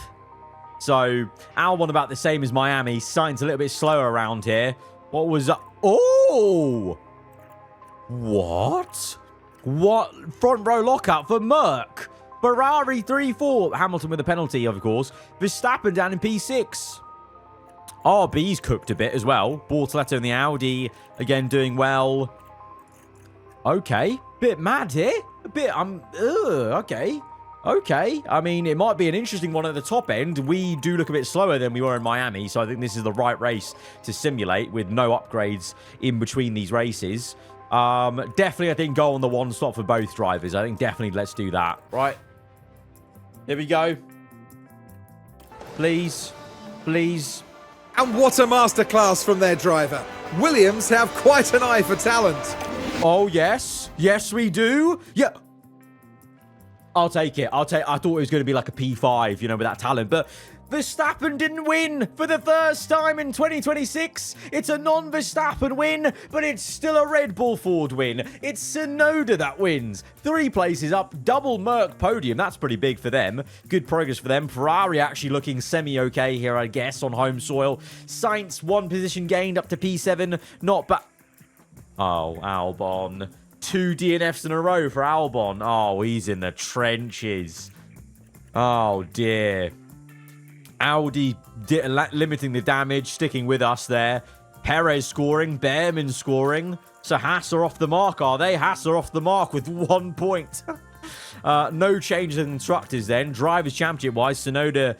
So, Albon about the same as Miami. Sainz a little bit slower around here. What was up? Oh! What? What? Front row lockout for Merck. Ferrari 3-4. Hamilton with a penalty, of course. Verstappen down in P6. RB's cooked a bit as well. Bortoletto and the Audi, again, doing well. Okay. Bit mad here. A bit, okay. Okay. I mean, it might be an interesting one at the top end. We do look a bit slower than we were in Miami, so I think this is the right race to simulate with no upgrades in between these races. Definitely, I think, go on the one stop for both drivers. I think definitely let's do that. Right. Here we go. Please. Please. And what a masterclass from their driver. Williams have quite an eye for talent. Oh, yes. Yes, we do. Yeah. I'll take it. I thought it was going to be like a P5, you know, with that talent. But Verstappen didn't win for the first time in 2026. It's a non-Verstappen win, but it's still a Red Bull Ford win. It's Tsunoda that wins. 3 places up, double Merc podium. That's pretty big for them. Good progress for them. Ferrari actually looking semi-okay here, I guess, on home soil. Sainz, 1 position gained up to P7. Not bad. Oh, Albon. 2 DNFs in a row for Albon. Oh, he's in the trenches. Oh, dear. Audi limiting the damage, sticking with us there. Perez scoring, Behrman scoring. So Haas are off the mark, are they? Haas are off the mark with 1 point. No changes in constructors then. Drivers' Championship-wise, Tsunoda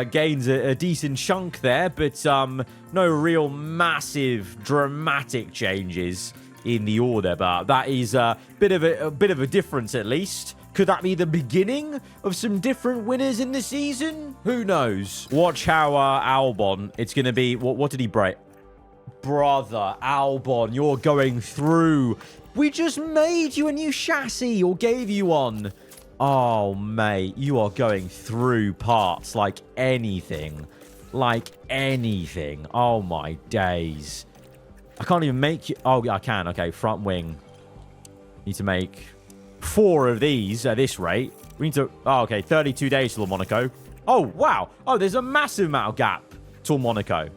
gains a decent chunk there, but no real massive, dramatic changes in the order. But that is a bit of a difference at least. Could that be the beginning of some different winners in the season? Who knows? Watch how Albon, it's going to be... What did he break? Brother, Albon, you're going through. We just made you a new chassis or gave you one. Oh, mate, you are going through parts like anything. Like anything. Oh, my days. I can't even make you... Oh, I can. Okay, front wing. Need to make 4 of these at this rate. We need to... Oh, okay, 32 days till Monaco. Oh, wow. Oh, there's a massive amount of gap till Monaco.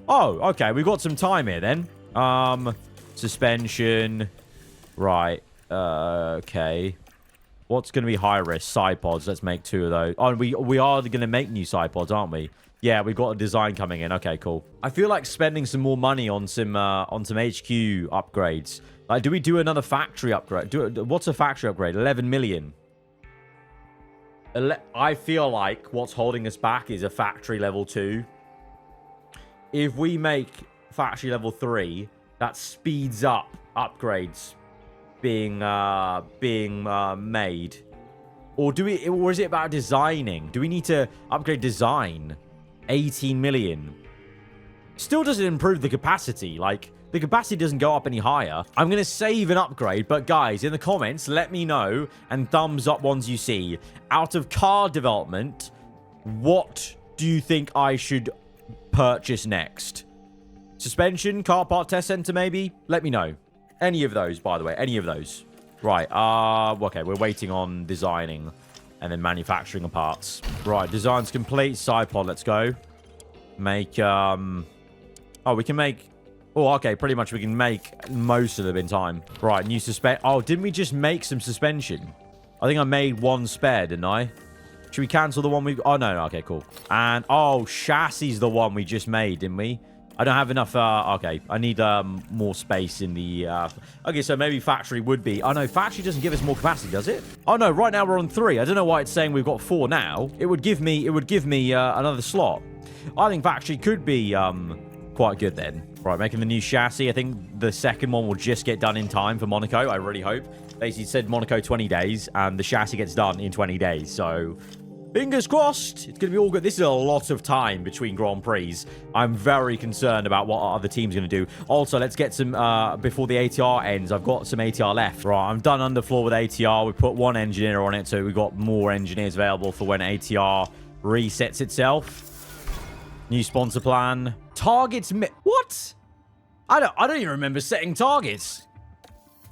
Oh, okay. We've got some time here then. Suspension. Right. Okay. What's going to be high risk? Side pods. Let's make 2 of those. Oh, we are going to make new side pods, aren't we? Yeah, we've got a design coming in. Okay, cool. I feel like spending some more money on some HQ upgrades. Like, do we do another factory upgrade? What's a factory upgrade? 11 million. I feel like what's holding us back is a factory level 2. If we make factory level 3, that speeds up upgrades being made. Or is it about designing? Do we need to upgrade design? 18 million. Still doesn't improve the capacity. Like, the capacity doesn't go up any higher. I'm going to save an upgrade, but guys, in the comments, let me know, and thumbs up ones you see. Out of car development, what do you think I should purchase next? Suspension, car part test center, maybe? Let me know. Any of those, by the way. Any of those. Right. Okay, we're waiting on designing and then manufacturing of parts. Right, design's complete. Side pod, let's go. Make, oh, we can make... Oh, okay, pretty much we can make most of them in time. Right, new Oh, didn't we just make some suspension? I think I made 1 spare, didn't I? Should we cancel the one we... Oh, no, okay, cool. And, oh, chassis is the one we just made, didn't we? I don't have enough... okay, I need more space in the... Okay, so maybe factory would be... Oh, no, factory doesn't give us more capacity, does it? Oh, no, right now we're on 3. I don't know why it's saying we've got 4 now. It would give me another slot. I think factory could be quite good then. Right, making the new chassis. I think the second one will just get done in time for Monaco. I really hope. Basically, it said Monaco 20 days, and the chassis gets done in 20 days. So, fingers crossed. It's going to be all good. This is a lot of time between Grand Prix. I'm very concerned about what our other team's going to do. Also, let's get some, before the ATR ends, I've got some ATR left. Right, I'm done underfloor with ATR. We put 1 engineer on it, so we've got more engineers available for when ATR resets itself. New sponsor plan. Targets... What? I don't even remember setting targets.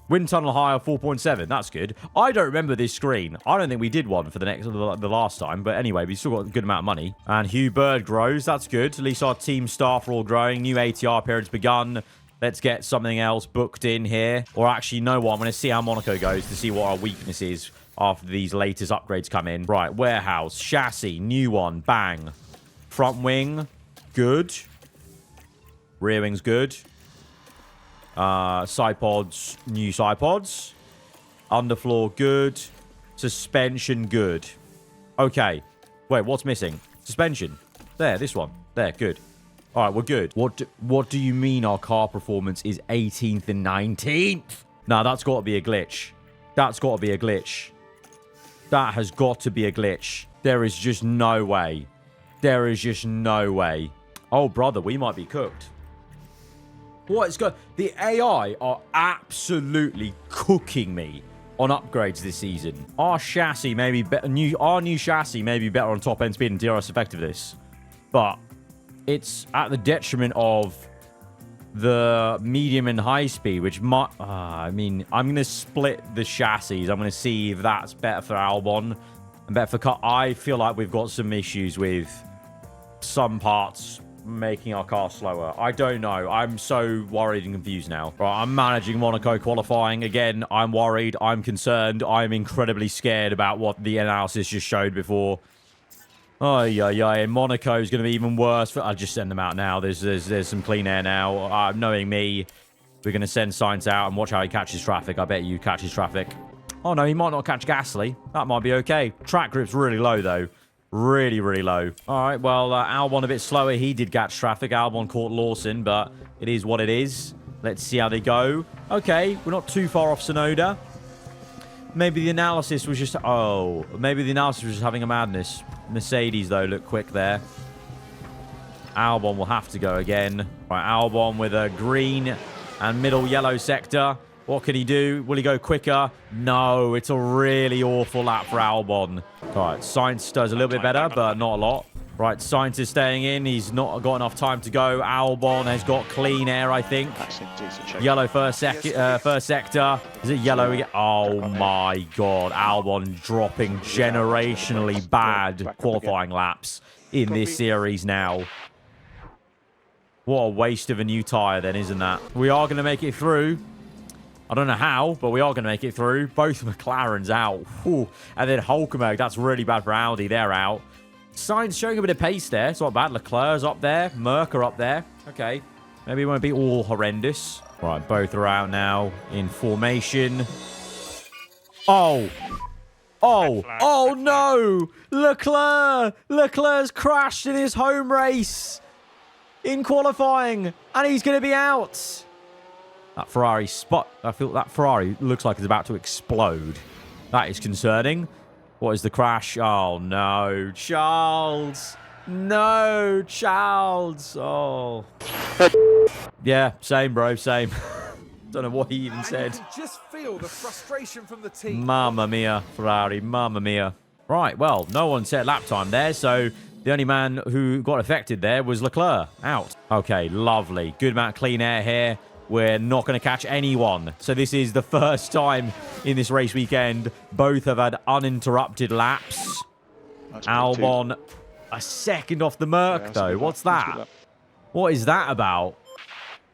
Wind tunnel higher 4.7. That's good. I don't remember this screen. I don't think we did one for the last time. But anyway, we still got a good amount of money. And Hugh Bird grows. That's good. At least our team staff are all growing. New ATR period's begun. Let's get something else booked in here. Or actually, you know what? I'm going to see how Monaco goes to see what our weakness is after these latest upgrades come in. Right, warehouse. Chassis. New one. Bang. Front wing. Good. Rear wing's good. Side pods, new side pods. Underfloor, good. Suspension, good. Okay. Wait, what's missing? Suspension. There, this one. There, good. All right, we're good. What do you mean our car performance is 18th and 19th? Nah, that's got to be a glitch. That's got to be a glitch. That has got to be a glitch. There is just no way. There is just no way. Oh, brother, we might be cooked. What is going... The AI are absolutely cooking me on upgrades this season. Our chassis may be better. Our new chassis may be better on top end speed and DRS effectiveness, but it's at the detriment of the medium and high speed, which might... I mean, I'm going to split the chassis. I'm going to see if that's better for Albon and better for car. I feel like we've got some issues with some parts making our car slower. I don't know. I'm so worried and confused now. Right, I'm managing Monaco qualifying. Again, I'm worried. I'm concerned. I'm incredibly scared about what the analysis just showed before. Oh, yeah. And Monaco is going to be even worse. I'll just send them out now. There's some clean air now. Knowing me, we're going to send Sainz out and watch how he catches traffic. I bet you catches traffic. Oh, no, he might not catch Gasly. That might be okay. Track grip's really low, though. Really, really low. All right, well, Albon a bit slower. He did catch traffic. Albon caught Lawson, but it is what it is. Let's see how they go. Okay, we're not too far off Sonoda. Maybe the analysis was just... Oh, maybe the analysis was just having a madness. Mercedes, though, look quick there. Albon will have to go again. Right, Albon with a green and middle yellow sector. What can he do? Will he go quicker? No, it's a really awful lap for Albon. All right, Sainz does a little bit better, but not a lot. Right, Sainz is staying in. He's not got enough time to go. Albon has got clean air, I think. Yellow first sector. Is it yellow again? Oh, my God. Albon dropping generationally bad qualifying laps in this series now. What a waste of a new tyre then, isn't that? We are going to make it through. I don't know how, but we are going to make it through. Both McLarens out. Whew. And then Hulkenberg, that's really bad for Audi. They're out. Sainz showing a bit of pace there. It's not bad. Leclerc's up there. Mercer up there. Okay. Maybe it won't be all horrendous. Right, both are out now in formation. Oh. Oh. Oh, no. Leclerc's crashed in his home race in qualifying. And he's going to be out. That Ferrari spot, I feel that Ferrari looks like it's about to explode. That is concerning. What is the crash? Oh, no. Charles. No, Charles. Oh. Yeah, same, bro, same. Don't know what he even said. You can just feel the frustration from the team. Mamma mia, Ferrari. Mamma mia. Right, well, no one set lap time there, so the only man who got affected there was Leclerc. Out. Okay, lovely. Good amount of clean air here. We're not going to catch anyone. So this is the first time in this race weekend. Both have had uninterrupted laps. Albon, a second off the Merc, though. What's that? What is that about?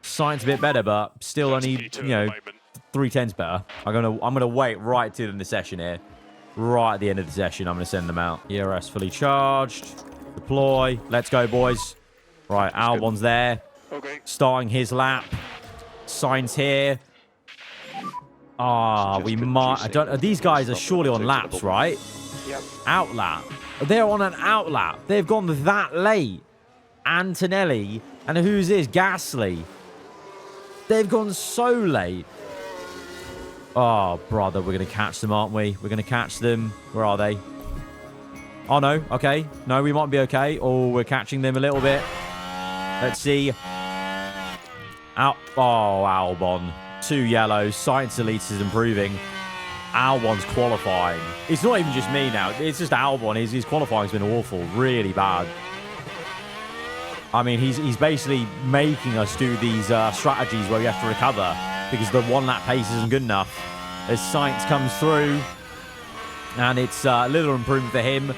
Sainz a bit better, but still only, 3/10 better. I'm gonna wait right to the end of the session here. Right at the end of the session, I'm going to send them out. ERS fully charged. Deploy. Let's go, boys. Right, Albon's there. Okay. Starting his lap. Sainz here. Ah, we might... I don't... These guys are surely on laps, right? Yep. Out lap. They're on an out lap. They've gone that late. Antonelli. And who's this? Gasly. They've gone so late. Oh, brother, we're going to catch them, aren't we? We're going to catch them. Where are they? Oh, no. Okay. No, we might be okay. Oh, we're catching them a little bit. Let's see. Out. Oh, Albon. 2 yellows. Sainz Elite is improving. Albon's qualifying. It's not even just me now. It's just Albon. His qualifying's been awful. Really bad. I mean, he's basically making us do these strategies where we have to recover because the one-lap pace isn't good enough. As Sainz comes through, and it's a little improvement for him.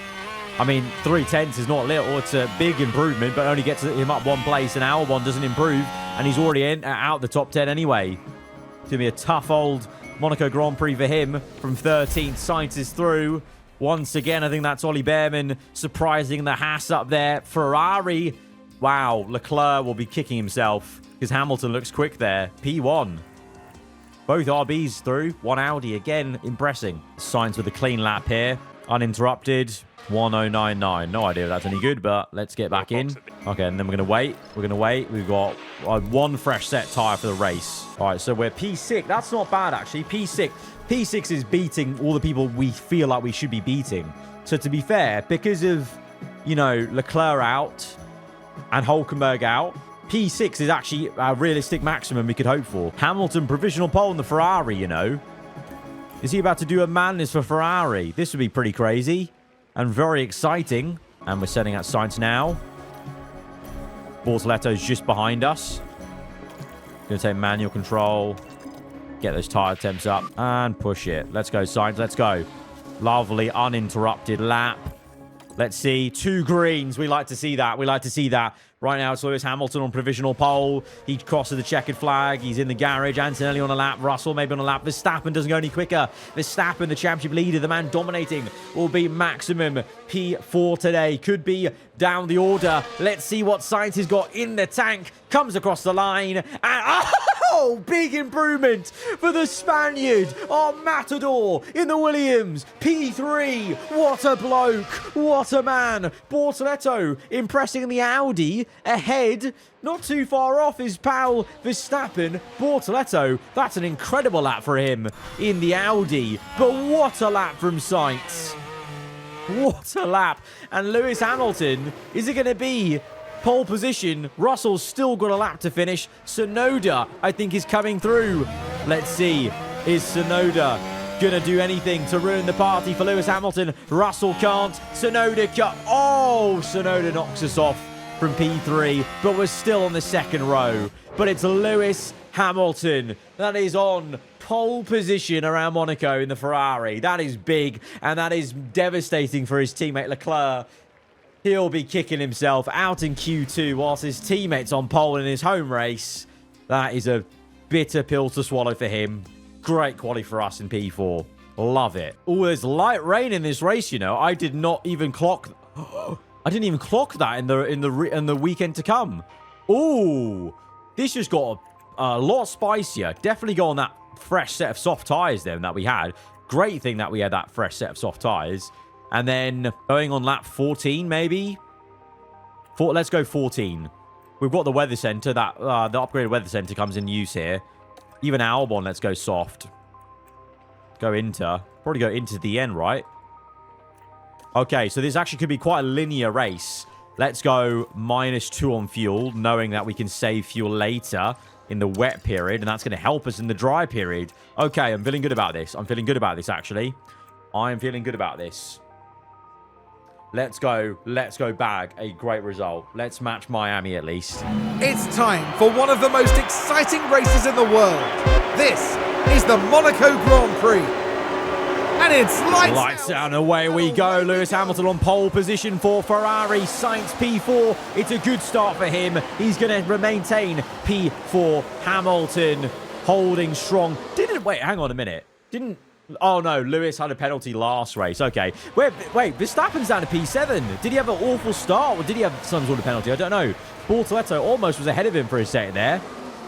I mean, 3/10 is not little. It's a big improvement, but only gets him up 1 place, and Albon doesn't improve, and he's already out the top 10 anyway. It's going to be a tough old Monaco Grand Prix for him. From 13th, Sainz is through. Once again, I think that's Ollie Behrman surprising the Haas up there. Ferrari Wow, Leclerc will be kicking himself because Hamilton looks quick there. P1. Both RBs through. One Audi again, impressing. Sainz with a clean lap here. Uninterrupted. 1099. No idea if that's any good, but let's get back in. Okay, and then we're going to wait. We're going to wait. We've got one fresh set tyre for the race. All right, so we're P6. That's not bad, actually. P6. P6 is beating all the people we feel like we should be beating. So to be fair, because of, you know, Leclerc out and Hülkenberg out, P6 is actually a realistic maximum we could hope for. Hamilton provisional pole in the Ferrari, you know. Is he about to do a madness for Ferrari? This would be pretty crazy and very exciting. And we're setting out Sainz now. Bortoletto's just behind us. Going to take manual control. Get those tyre temps up and push it. Let's go, Sainz. Let's go. Lovely, uninterrupted lap. Let's see. 2 greens. We like to see that. We like to see that. Right now, it's Lewis Hamilton on provisional pole. He crosses the checkered flag. He's in the garage. Antonelli on a lap. Russell maybe on a lap. Verstappen doesn't go any quicker. Verstappen, the championship leader, the man dominating, will be maximum P4 today. Could be down the order. Let's see what Sainz has got in the tank. Comes across the line. And oh, big improvement for the Spaniard. Our Matador in the Williams. P3. What a bloke. What a man. Bortoletto impressing in the Audi. Ahead, not too far off, is pal Verstappen. Bortoletto, that's an incredible lap for him in the Audi. But what a lap from Sainz. What a lap. And Lewis Hamilton, is it going to be pole position? Russell's still got a lap to finish. Tsunoda, I think, is coming through. Let's see. Is Tsunoda going to do anything to ruin the party for Lewis Hamilton? Russell can't. Tsunoda can't. Oh, Tsunoda knocks us off from P3, but we're still on the second row. But it's Lewis Hamilton that is on pole position around Monaco in the Ferrari. That is big, and that is devastating for his teammate Leclerc. He'll be kicking himself out in Q2 whilst his teammate's on pole in his home race. That is a bitter pill to swallow for him. Great quality for us in P4. Love it. Oh, there's light rain in this race, you know. I did not even clock... I didn't even clock that in the weekend to come. Ooh, this just got a lot spicier. Definitely go on that fresh set of soft tyres then that we had. Great thing that we had that fresh set of soft tyres. And then going on lap 14 maybe. Let's go 14. We've got the weather centre. That the upgraded weather centre comes in use here. Even Albon, let's go soft. Go into. Probably go into the end, right? Okay, so this actually could be quite a linear race. Let's go -2 on fuel, knowing that we can save fuel later in the wet period, and that's going to help us in the dry period. Okay, I'm feeling good about this. I'm feeling good about this, actually. I'm feeling good about this. Let's go. Let's go bag a great result. Let's match Miami at least. It's time for one of the most exciting races in the world. This is the Monaco Grand Prix. And it's lights out and away we go. Lewis Hamilton on pole position for Ferrari. Sainz P4. It's a good start for him. He's going to maintain P4. Hamilton holding strong. Wait, hang on a minute. Oh no, Lewis had a penalty last race. Okay. Wait, Verstappen's down to P7. Did he have an awful start or did he have some sort of penalty? I don't know. Bortoletto almost was ahead of him for a second there.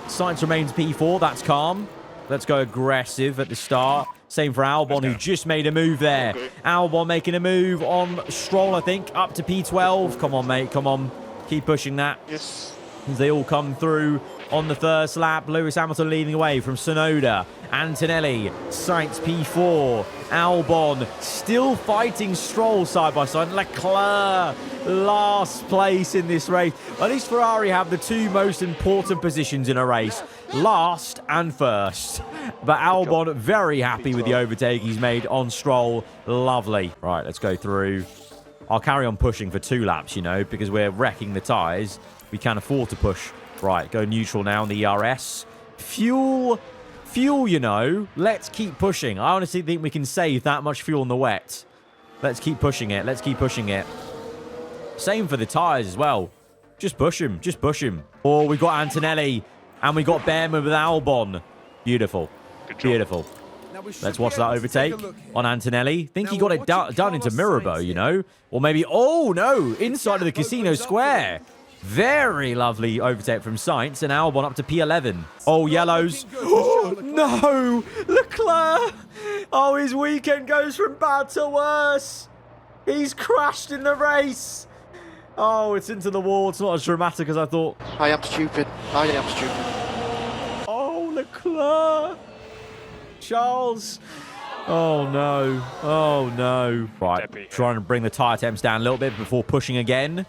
Sainz remains P4. That's calm. Let's go aggressive at the start. Same for Albon, who just made a move there. Albon making a move on Stroll, I think, up to P12. Come on, mate. Come on. Keep pushing that. Yes. As they all come through on the first lap. Lewis Hamilton leading away from Tsunoda. Antonelli. Sainz P4. Albon still fighting Stroll side by side. Leclerc last place in this race. At least Ferrari have the two most important positions in a race. Last and first. But Albon very happy with the overtake he's made on Stroll. Lovely. Right, let's go through. I'll carry on pushing for 2 laps, you know, because we're wrecking the tyres. We can't afford to push. Right, go neutral now on the ERS. Fuel, you know. Let's keep pushing. I honestly think we can save that much fuel in the wet. Let's keep pushing it. Let's keep pushing it. Same for the tyres as well. Just push him. Just push him. Oh, we got Antonelli. And we got Behrman with Albon. Beautiful. Beautiful. Let's watch that overtake on Antonelli. Think he got it done into Mirabo, you know? Or maybe... Oh, no. Inside of the casino square. Very lovely overtake from Sainz, and Albon up to P11. Oh, yellows. Oh, no! Leclerc! Oh, his weekend goes from bad to worse. He's crashed in the race. Oh, it's into the wall. It's not as dramatic as I thought. I am stupid. I am stupid. Oh, Leclerc. Charles. Oh, no. Oh, no. Right, trying to bring the tyre temps down a little bit before pushing again.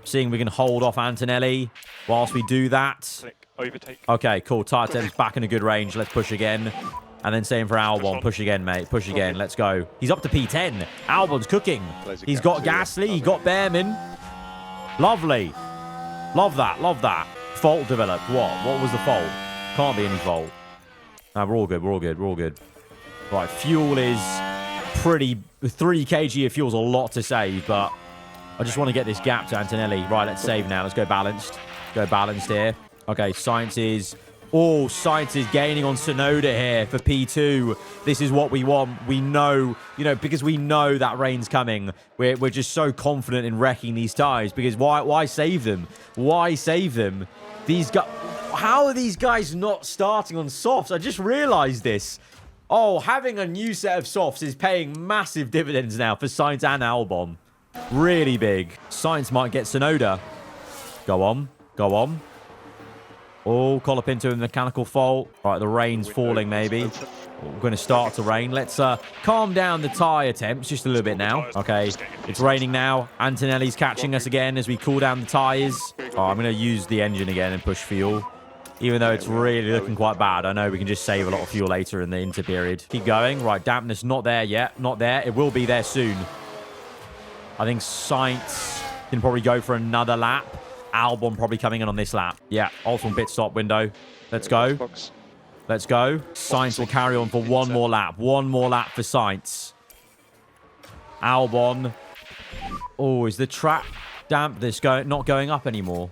Seeing if we can hold off Antonelli whilst we do that. Overtake. Okay, cool. Tyre temps back in a good range. Let's push again. And then same for Albon. Push again, mate. Push again. Let's go. He's up to P10. Albon's cooking. He's got Gasly. He got Behrman. Lovely. Love that. Love that. Fault developed. What? What was the fault? Can't be any fault. No, we're all good. We're all good. We're all good. Right, fuel is pretty... 3 kg of fuel's a lot to save, but I just want to get this gap to Antonelli. Right, let's save now. Let's go balanced. Go balanced here. Okay, Sainz is... Oh, Sainz is gaining on Tsunoda here for P2. This is what we want. We know, you know, because we know that rain's coming. We're just so confident in wrecking these tyres. Because why save them? Why save them? These guys... How are these guys not starting on softs? I just realized this. Oh, having a new set of softs is paying massive dividends now for Sainz and Albon. Really big. Sainz might get Tsunoda. Go on. Go on. Oh, Colapinto in mechanical fault. Right, the rain's falling maybe. We're going to start to rain. Let's calm down the tyre temps just a little bit now. Okay, it's raining now. Antonelli's catching us again as we cool down the tyres. Oh, I'm going to use the engine again and push fuel. Even though it's really looking quite bad. I know we can just save a lot of fuel later in the inter period. Keep going. Right, dampness not there yet. Not there. It will be there soon. I think Sainz can probably go for another lap. Albon probably coming in on this lap. Yeah, ultimate pit stop window. Let's go. Let's go. Sainz will carry on for one more lap. One more lap for Sainz. Albon. Oh, is the track damp? Not going up anymore.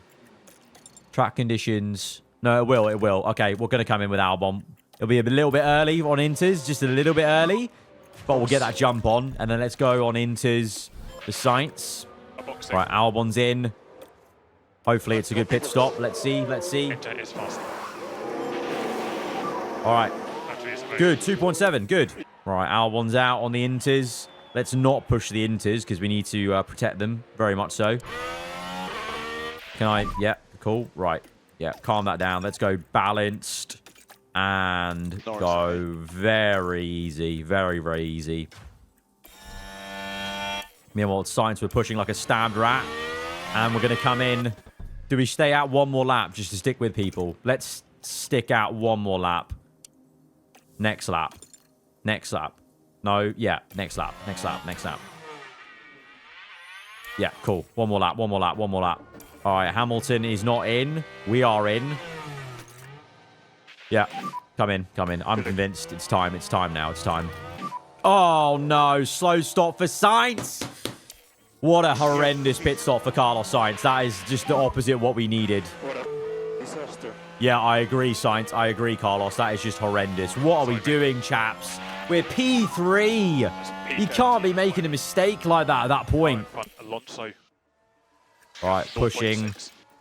Track conditions. No, it will. It will. Okay, we're going to come in with Albon. It'll be a little bit early on inters. Just a little bit early. But we'll get that jump on. And then let's go on inters for Sainz. Right, Albon's in. Hopefully it's a good pit stop. Let's see. Let's see. All right. Good. 2.7. Good. Right, Albon's out on the inters. Let's not push the inters because we need to protect them. Very much so. Can I? Yeah. Cool. Right. Yeah. Calm that down. Let's go balanced and go very easy. Very, very easy. Meanwhile, Sainz, we're pushing like a stabbed rat. And we're going to come in. Do we stay out one more lap just to stick with people? Let's stick out one more lap. Next lap. Next lap. No, yeah. Next lap. Next lap. Next lap. Yeah, cool. One more lap. One more lap. One more lap. All right, Hamilton is not in. We are in. Yeah. Come in. Come in. I'm convinced. It's time. It's time now. It's time. Oh, no. Slow stop for Sainz. What a horrendous pit stop for Carlos Sainz. That is just the opposite of what we needed. What a disaster. Yeah, I agree, Sainz. I agree, Carlos. That is just horrendous. What are we doing, chaps? We're P3. You can't be making a mistake like that at that point. Alonso. All right, pushing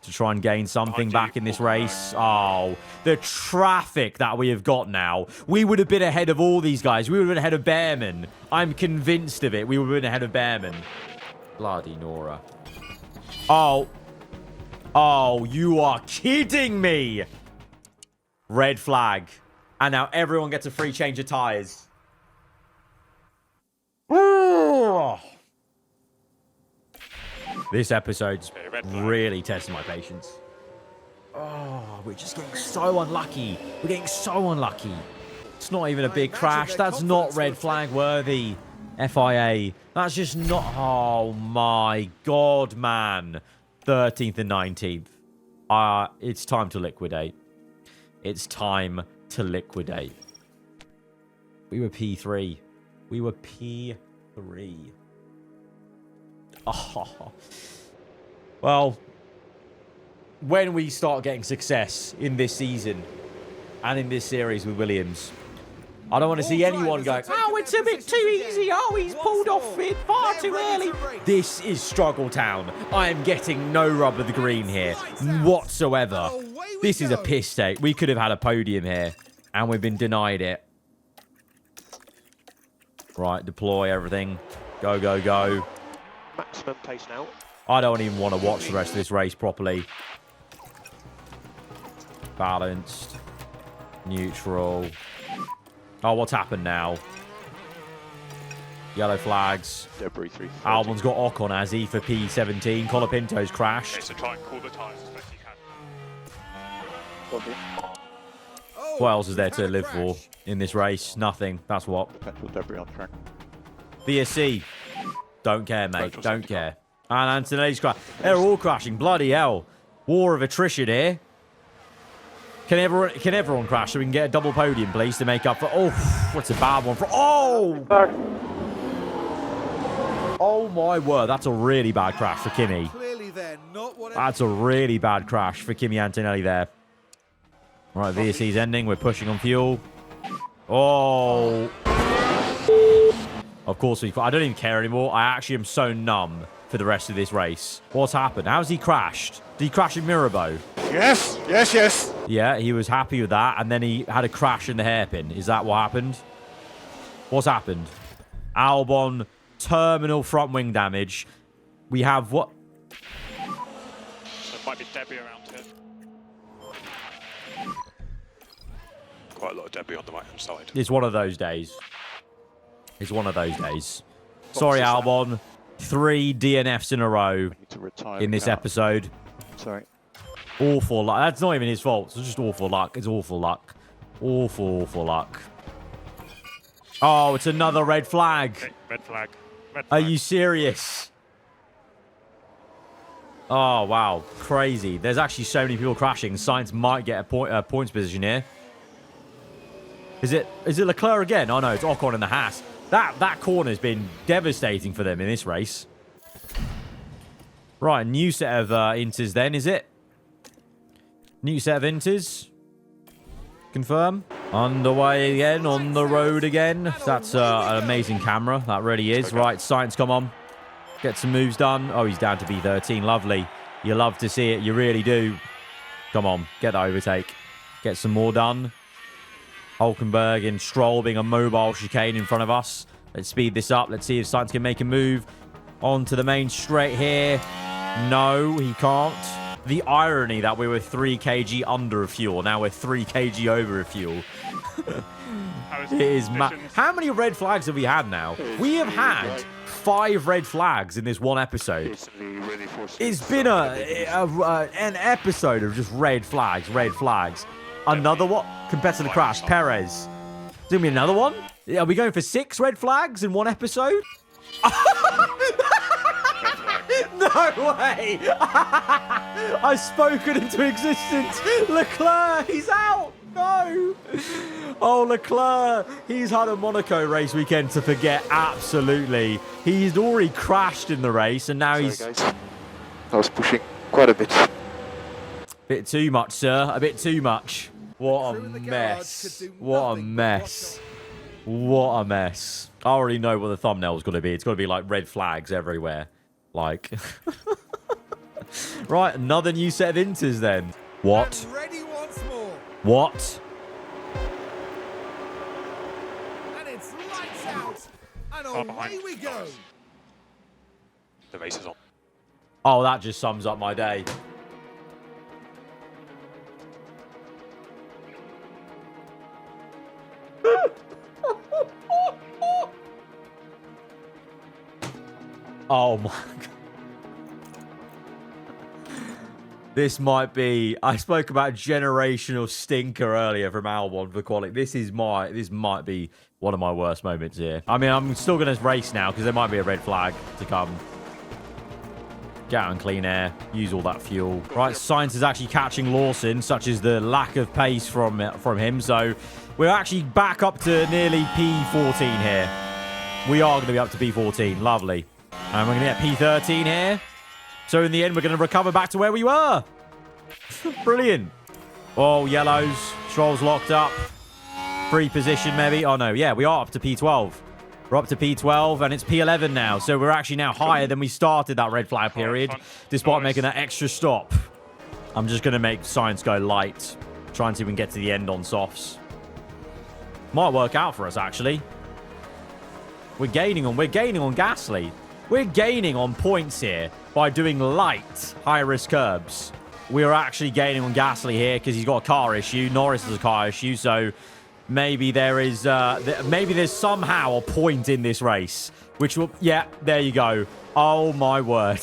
to try and gain something back in this race. Oh, the traffic that we have got now. We would have been ahead of all these guys. We would have been ahead of Behrman. I'm convinced of it. We would have been ahead of Behrman. Bloody Nora. Oh. Oh, you are kidding me. Red flag. And now everyone gets a free change of tyres. This episode's really testing my patience. Oh, we're just getting so unlucky. We're getting so unlucky. It's not even a big crash. That's not red flag worthy. FIA. That's just not... Oh, my God, man. 13th and 19th. It's time to liquidate. It's time to liquidate. We were P3. We were P3. Oh. Well, when we start getting success in this season and in this series with Williams, I don't want to see anyone going, oh, it's a bit too easy. Oh, he's pulled off it far too early. This is Struggle Town. I am getting no rub of the green here whatsoever. This is a piss take. We could have had a podium here, and we've been denied it. Right, deploy everything. Go, go, go. Maximum pace now. I don't even want to watch the rest of this race properly. Balanced. Neutral. Oh, what's happened now? Yellow flags. Debris 3. Albon's got Ocon, has he, for P17. Colapinto's crashed. Okay, so try and cool the tyres as best you can. What else is there to live for in this race? Nothing. That's what. Potential debris on track. VSC. Don't care, mate. Don't care. And Antonelli's crashing. They're all crashing. Bloody hell. War of attrition here. Can everyone crash so we can get a double podium, please, to make up for... Oh, what's a bad one for... Oh! Oh, my word. That's a really bad crash for Kimi. That's a really bad crash for Kimi Antonelli there. All right, VSC's ending. We're pushing on fuel. Oh. Of course, I don't even care anymore. I actually am so numb for the rest of this race. What's happened? How's he crashed? Did he crash in Mirabeau? Yes, yes, yes. Yeah, he was happy with that, and then he had a crash in the hairpin. Is that what happened? What's happened? Albon, terminal front wing damage. We have what? There might be debris around here. Quite a lot of debris on the right-hand side. It's one of those days. It's one of those days. Sorry, Albon. 3 DNFs in a row Need to retire in this the car. episode. Sorry. Awful luck. That's not even his fault. It's just awful luck. It's awful luck. Awful, awful luck. Oh, it's another red flag. Okay, red flag. Red Are flag. you serious? Oh, wow. Crazy. There's actually so many people crashing. Sainz might get a points position here. Is it Leclerc again? Oh, no. It's Ocon in the Haas. That corner's been devastating for them in this race. Right, new set of inters then, is it? New set of inters. Confirm. Underway again, on the road again. That's an amazing camera. That really is. Right, Sainz, come on. Get some moves done. Oh, he's down to B13. Lovely. You love to see it. You really do. Come on, get the overtake. Get some more done. Hulkenberg and Stroll being a mobile chicane in front of us. Let's speed this up. Let's see if Sainz can make a move onto the main straight here. No, he can't. The irony that we were 3 kg under of fuel. Now we're 3 kg over of fuel. It is how many red flags have we had now? We have had 5 red flags in this one episode. It's been an episode of just red flags, red flags. Another what? Competitor crash. Perez. Is there going to be another one? Are we going for 6 red flags in one episode? No way! I've spoken into existence. Leclerc, he's out. No. Oh, Leclerc. He's had a Monaco race weekend to forget. Absolutely. He's already crashed in the race, and now he's... Sorry, guys. I was pushing quite a bit. Bit too much, sir. A bit too much. What a mess. What a mess. What a mess. I already know what the thumbnail's going to be. It's going to be like red flags everywhere. Like... Right, another new set of inters then. What? Ready once more. What? And it's lights out. And Oh, away behind. we go. The race is on. Oh, that just sums up my day. Oh my God. This might be... I spoke about generational stinker earlier from Albon for quality. This might be one of my worst moments here. I mean, I'm still going to race now because there might be a red flag to come. Get out in clean air. Use all that fuel. Right, Sainz is actually catching Lawson, such as the lack of pace from him. So we're actually back up to nearly P14 here. We are going to be up to P14. Lovely. And we're going to get P13 here. So in the end, we're going to recover back to where we were. Brilliant. Oh, yellows. Stroll's locked up. Free position, maybe. Oh, no. Yeah, we are up to P12. We're up to P12, and it's P11 now. So we're actually now higher than we started that red flag period, despite making that extra stop. I'm just going to make Sainz go light. Try and see if we can get to the end on softs. Might work out for us, actually. We're gaining on Gasly. We're gaining on points here by doing light, high-risk curbs. We're actually gaining on Gasly here because he's got a car issue. Norris has a car issue, so maybe there is maybe there's somehow a point in this race, which will... Yeah, there you go. Oh, my word.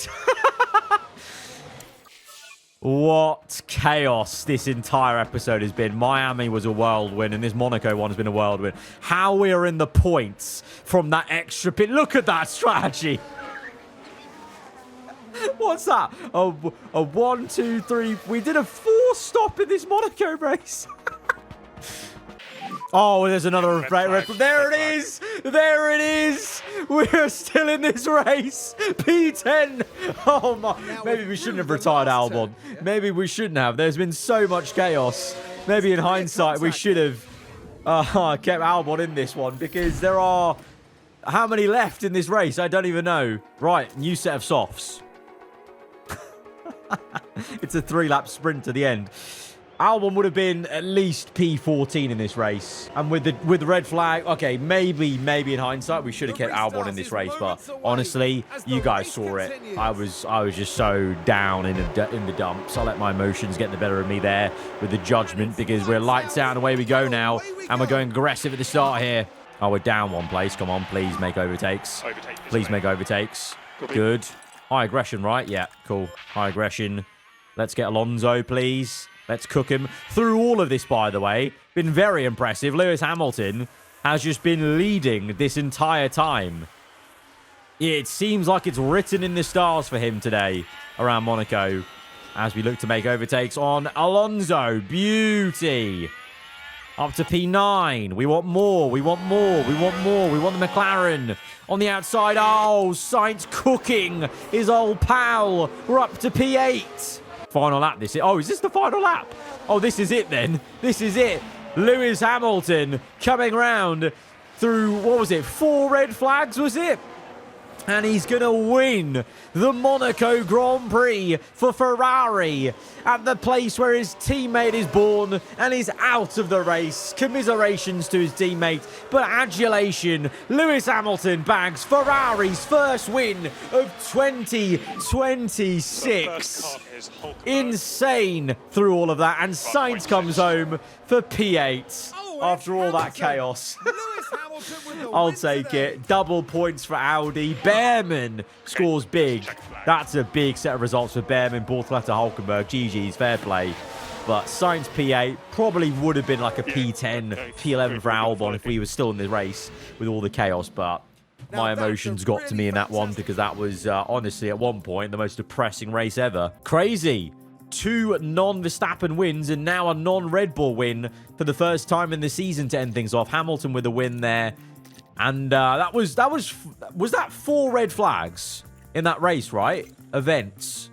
What chaos this entire episode has been. Miami was a whirlwind, and this Monaco one has been a whirlwind. How we are in the points from that extra pit. Look at that strategy. What's that? A 1, 2, 3. We did a 4 stop in this Monaco race. Oh, there's another red. There it is. There it is. We're still in this race. P10. Oh, my. Maybe we shouldn't have retired Albon. Maybe we shouldn't have. There's been so much chaos. Maybe in hindsight, we should have kept Albon in this one because there are... How many left in this race? I don't even know. Right, new set of softs. It's a 3-lap sprint to the end. Albon would have been at least P14 in this race. And with the red flag, okay, maybe in hindsight, we should have kept Albon in this race. But honestly, you guys saw it. I was just so down in the dumps. I let my emotions get the better of me there with the judgment because we're lights out and away we go now. And we're going aggressive at the start here. Oh, we're down one place. Come on, please make overtakes. Please make overtakes. Good. High aggression, right? Yeah, cool. High aggression. Let's get Alonso, please. Let's cook him. Through all of this, by the way, been very impressive. Lewis Hamilton has just been leading this entire time. It seems like it's written in the stars for him today around Monaco as we look to make overtakes on Alonso. Beauty. Up to P9. We want more. We want more. We want more. We want the McLaren. On the outside. Oh, Sainz cooking his old pal. We're up to P8. Final lap. Oh, is this the final lap? Oh, this is it then. This is it. Lewis Hamilton coming round through, what was it? 4 red flags, was it? And he's going to win the Monaco Grand Prix for Ferrari at the place where his teammate is born and is out of the race. Commiserations to his teammate, but adulation. Lewis Hamilton bags Ferrari's first win of 2026. Insane through all of that. And Sainz comes home for P8 after all that chaos. I'll take it. Double points for Audi. Behrman scores big. That's a big set of results for Behrman. Bortoleto, Hulkenberg. GG's, fair play. But Sainz P8 probably would have been like a P10, P11 for Albon if we were still in the race with all the chaos. But my emotions got to me in that one because that was honestly at one point the most depressing race ever. Crazy. 2 non-Verstappen wins and now a non-Red Bull win for the first time in the season to end things off. Hamilton with a win there. And was that 4 red flags in that race, right? Events.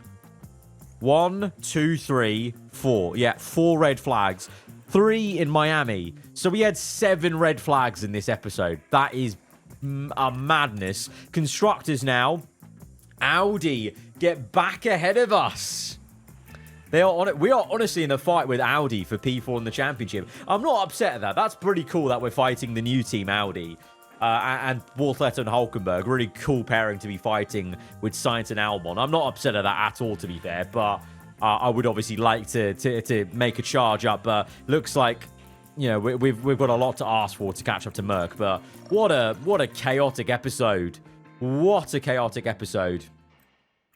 1, 2, 3, 4. Yeah, 4 red flags. 3 in Miami. So we had 7 red flags in this episode. That is a madness. Constructors now. Audi get back ahead of us. We are honestly in a fight with Audi for P4 in the championship. I'm not upset at that. That's pretty cool that we're fighting the new team Audi. And Bortoleto and Hulkenberg. Really cool pairing to be fighting with Sainz and Albon. I'm not upset at that at all, to be fair. But I would obviously like to make a charge up. But looks like, you know, we've got a lot to ask for to catch up to Merc. But what a chaotic episode. What a chaotic episode.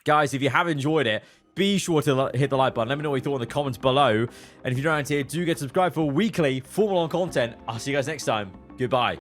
Guys, if you have enjoyed it, be sure to hit the like button. Let me know what you thought in the comments below. And if you're around here, do get subscribed for weekly Formula 1 content. I'll see you guys next time. Goodbye.